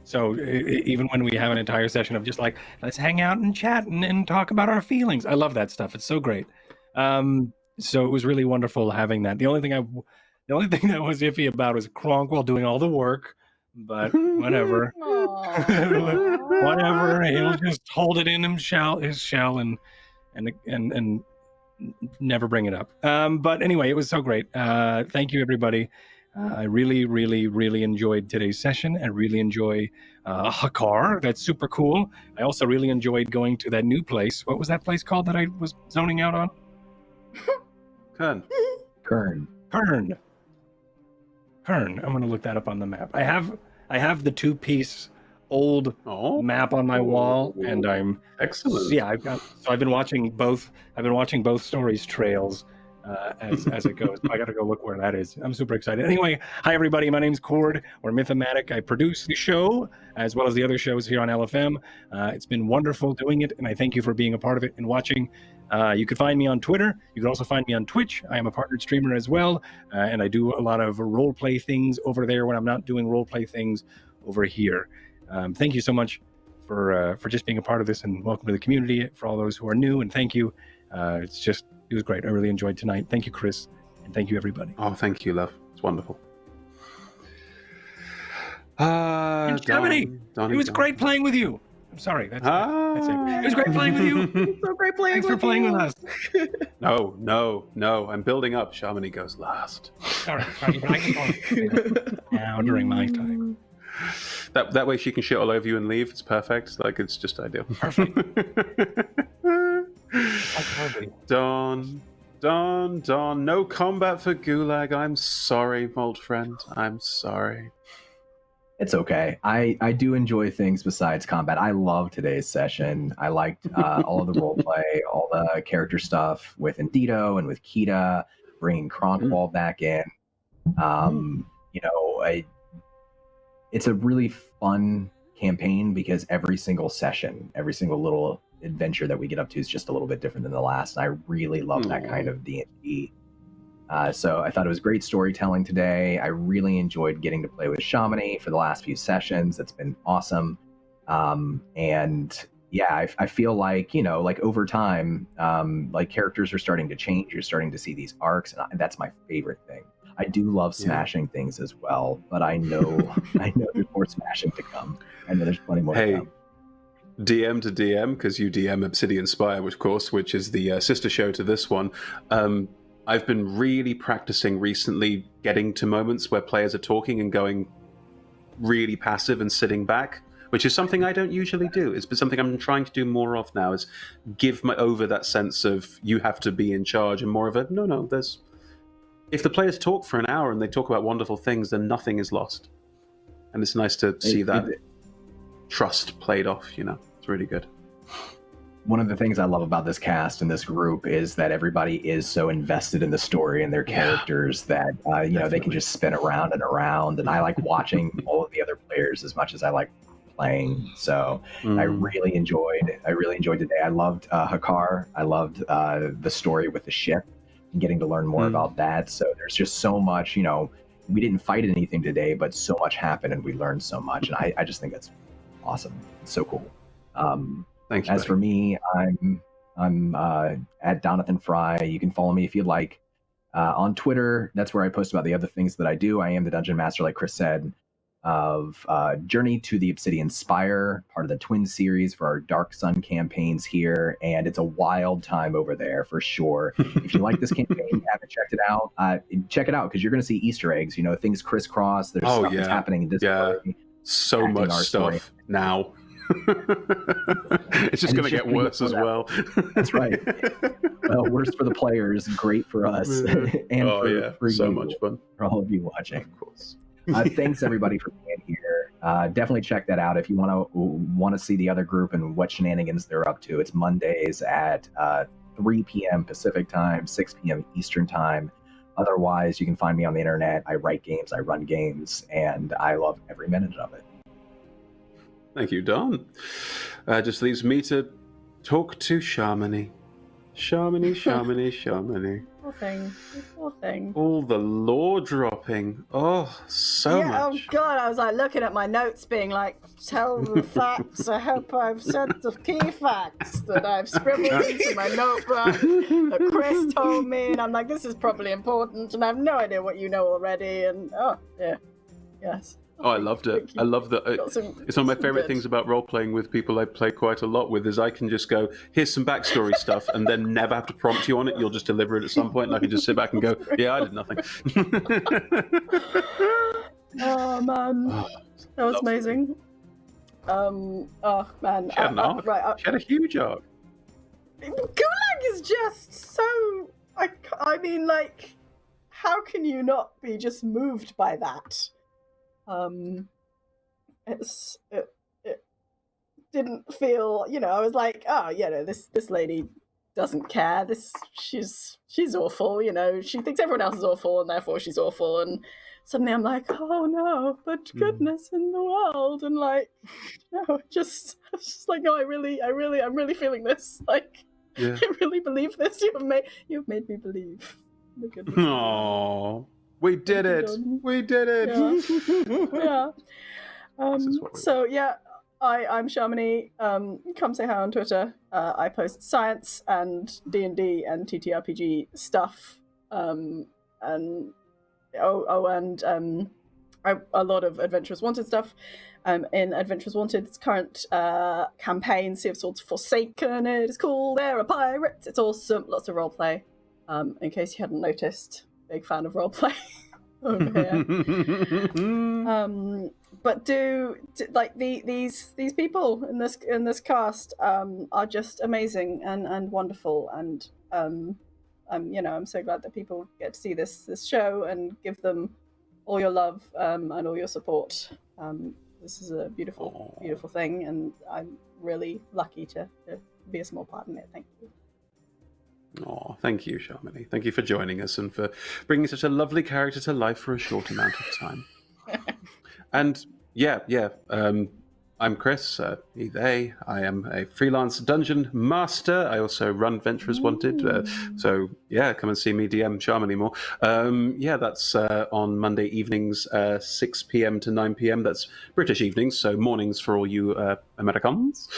So even when we have an entire session of just like, let's hang out and chat and talk about our feelings. I love that stuff. It's so great. So it was really wonderful having that. The only thing that was iffy about was Cronkwell doing all the work, but whatever. Whatever. He'll just hold it in his shell and never bring it up. But anyway, it was so great. Thank you, everybody. I really, really, really enjoyed today's session. I really enjoy Hakar. That's super cool. I also really enjoyed going to that new place. What was that place called that I was zoning out on? Kern. I'm going to look that up on the map. I have the 2-piece old map on my wall, and I'm excellent. Yeah, I've been watching both stories trails as it goes. I got to go look where that is. I'm super excited. Anyway, hi everybody. My name's Cord. We're Mythomatic. I produce the show as well as the other shows here on LFM. It's been wonderful doing it, and I thank you for being a part of it and watching. You can find me on Twitter. You can also find me on Twitch. I am a partnered streamer as well, and I do a lot of role play things over there when I'm not doing role play things over here. Thank you so much for just being a part of this, and welcome to the community for all those who are new, and thank you. It was great. I really enjoyed tonight. Thank you, Chris, and thank you, everybody. Oh, thank you, love. It's wonderful. Germany, it was great playing with you. I'm sorry. That's it. It was great playing with you. So great playing Thanks with for playing you. with us. No. I'm building up. Shamini goes last. All right. Now during my time. That way she can shit all over you and leave. It's perfect. Like, it's just ideal. Perfect. Dawn. No combat for Gulag. I'm sorry, old friend. I'm sorry. It's okay. I do enjoy things besides combat. I love today's session. I liked all of the roleplay, all the character stuff with Indito and with Kita, bringing Cronkwall back in. It's a really fun campaign because every single session, every single little adventure that we get up to is just a little bit different than the last. And I really love that kind of D&D. So I thought it was great storytelling today. I really enjoyed getting to play with Shamini for the last few sessions. That's been awesome. And yeah, I feel like, over time, like characters are starting to change. You're starting to see these arcs, and that's my favorite thing. I do love smashing things as well, but I know there's more smashing to come. I know there's plenty more to come. DM to DM, because you DM Obsidian Spire, of course, which is the sister show to this one. I've been really practicing recently getting to moments where players are talking and going really passive and sitting back, which is something I don't usually do. It's been something I'm trying to do more of now, is give over that sense of you have to be in charge, and more of a, no, if the players talk for an hour and they talk about wonderful things, then nothing is lost. And it's nice to see that trust played off, It's really good. One of the things I love about this cast and this group is that everybody is so invested in the story and their characters that they can just spin around and around. And I like watching all of the other players as much as I like playing. So I really enjoyed today. I loved Hakar. I loved the story with the ship and getting to learn more about that. So there's just so much. We didn't fight anything today, but so much happened and we learned so much. And I just think that's awesome. It's so cool. Thanks. As for me, I'm at Donathan Fry. You can follow me if you'd like. On Twitter, that's where I post about the other things that I do. I am the Dungeon Master, like Chris said. of Journey to the Obsidian Spire, part of the Twin series for our Dark Sun campaigns here, and it's a wild time over there for sure. If you like this campaign, you haven't checked it out, check it out, because you're going to see Easter eggs. Things crisscross. There's stuff that's happening in this story. So much stuff story. now. It's just going to get worse as well. That's right. Well, worse for the players, great for us, and for so you, much fun for all of you watching. Of course. Thanks everybody for being here. Definitely check that out if you want to see the other group and what shenanigans they're up to. It's Mondays at 3 p.m. Pacific time, 6 p.m. Eastern time. Otherwise, you can find me on the internet. I write games, I run games, and I love every minute of it. Thank you, Don. Just leaves me to talk to Shamini. Shamini. Poor thing. All the lore dropping. Oh, so much. Oh God, I was like looking at my notes being like, tell the facts. I hope I've said the key facts that I've scribbled into my notebook that Chris told me. And I'm like, this is probably important. And I have no idea what you know already. And yes. Oh, I loved it. I love that. It's one of my favorite things about role-playing with people I play quite a lot with is I can just go, here's some backstory stuff, and then never have to prompt you on it. You'll just deliver it at some point, and I can just sit back and go, yeah, I did nothing. Oh, man. That was amazing. Oh, man. She had an arc. Right, she had a huge arc. Gulag is just so... I mean, like, how can you not be just moved by that? It didn't feel, I was like, oh, this lady doesn't care. She's awful, she thinks everyone else is awful and therefore she's awful. And suddenly I'm like, oh no, but goodness in the world. And like, just like, no, I'm really feeling this. Like, I really believe this. You've made me believe. Aww. We did it. We did it. Yeah. I'm Shamini. Come say hi on Twitter. I post science and D&D and TTRPG stuff. And a lot of Adventurers Wanted stuff. In Adventurers Wanted's current campaign, Sea of Swords Forsaken, it is cool. There are pirates. It's awesome. Lots of roleplay. In case you hadn't noticed. Big fan of roleplay over here. But like these people in this cast are just amazing and wonderful, and I'm so glad that people get to see this show and give them all your love and all your support. This is a beautiful thing, and I'm really lucky to be a small part in it. Thank you. Oh, thank you, Shamini. Thank you for joining us and for bringing such a lovely character to life for a short amount of time. And I'm Chris, he, they. I am a freelance dungeon master. I also run Adventurers Wanted. So, come and see me DM Shamini more. That's on Monday evenings, 6 p.m. to 9 p.m. That's British evenings, so mornings for all you Americans.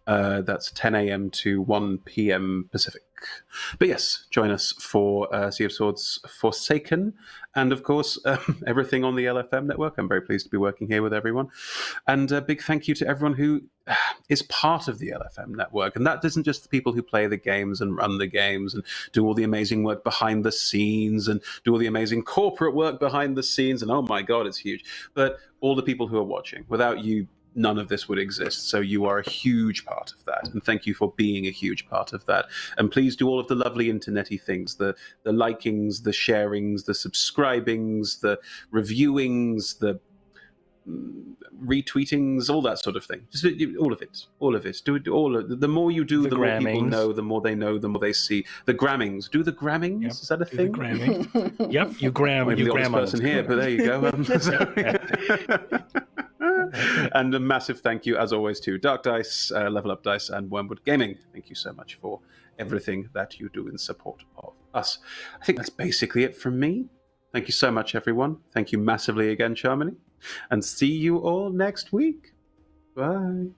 That's 10 a.m. to 1 p.m. Pacific. But yes, join us for Sea of Swords Forsaken, and of course everything on the LFM network. I'm very pleased to be working here with everyone, and a big thank you to everyone who is part of the LFM network. And that isn't just the people who play the games and run the games and do all the amazing work behind the scenes and do all the amazing corporate work behind the scenes, and oh my god, it's huge. But all the people who are watching. Without you, none of this would exist. So you are a huge part of that, and thank you for being a huge part of that. And please do all of the lovely internety things, the likings, the sharings, the subscribings, the reviewings, the retweetings, all that sort of thing. Just all of it. Do it all. The more you do, the more people know. The more they know, the more they see. The grammings. Do the grammings? Yep. Is that a thing? The gramming. Yep. You gram. Maybe the oldest person here, but there you go. And a massive thank you, as always, to Dark Dice, Level Up Dice, and Wormwood Gaming. Thank you so much for everything that you do in support of us. I think that's basically it from me. Thank you so much, everyone. Thank you massively again, Shamini. And see you all next week. Bye.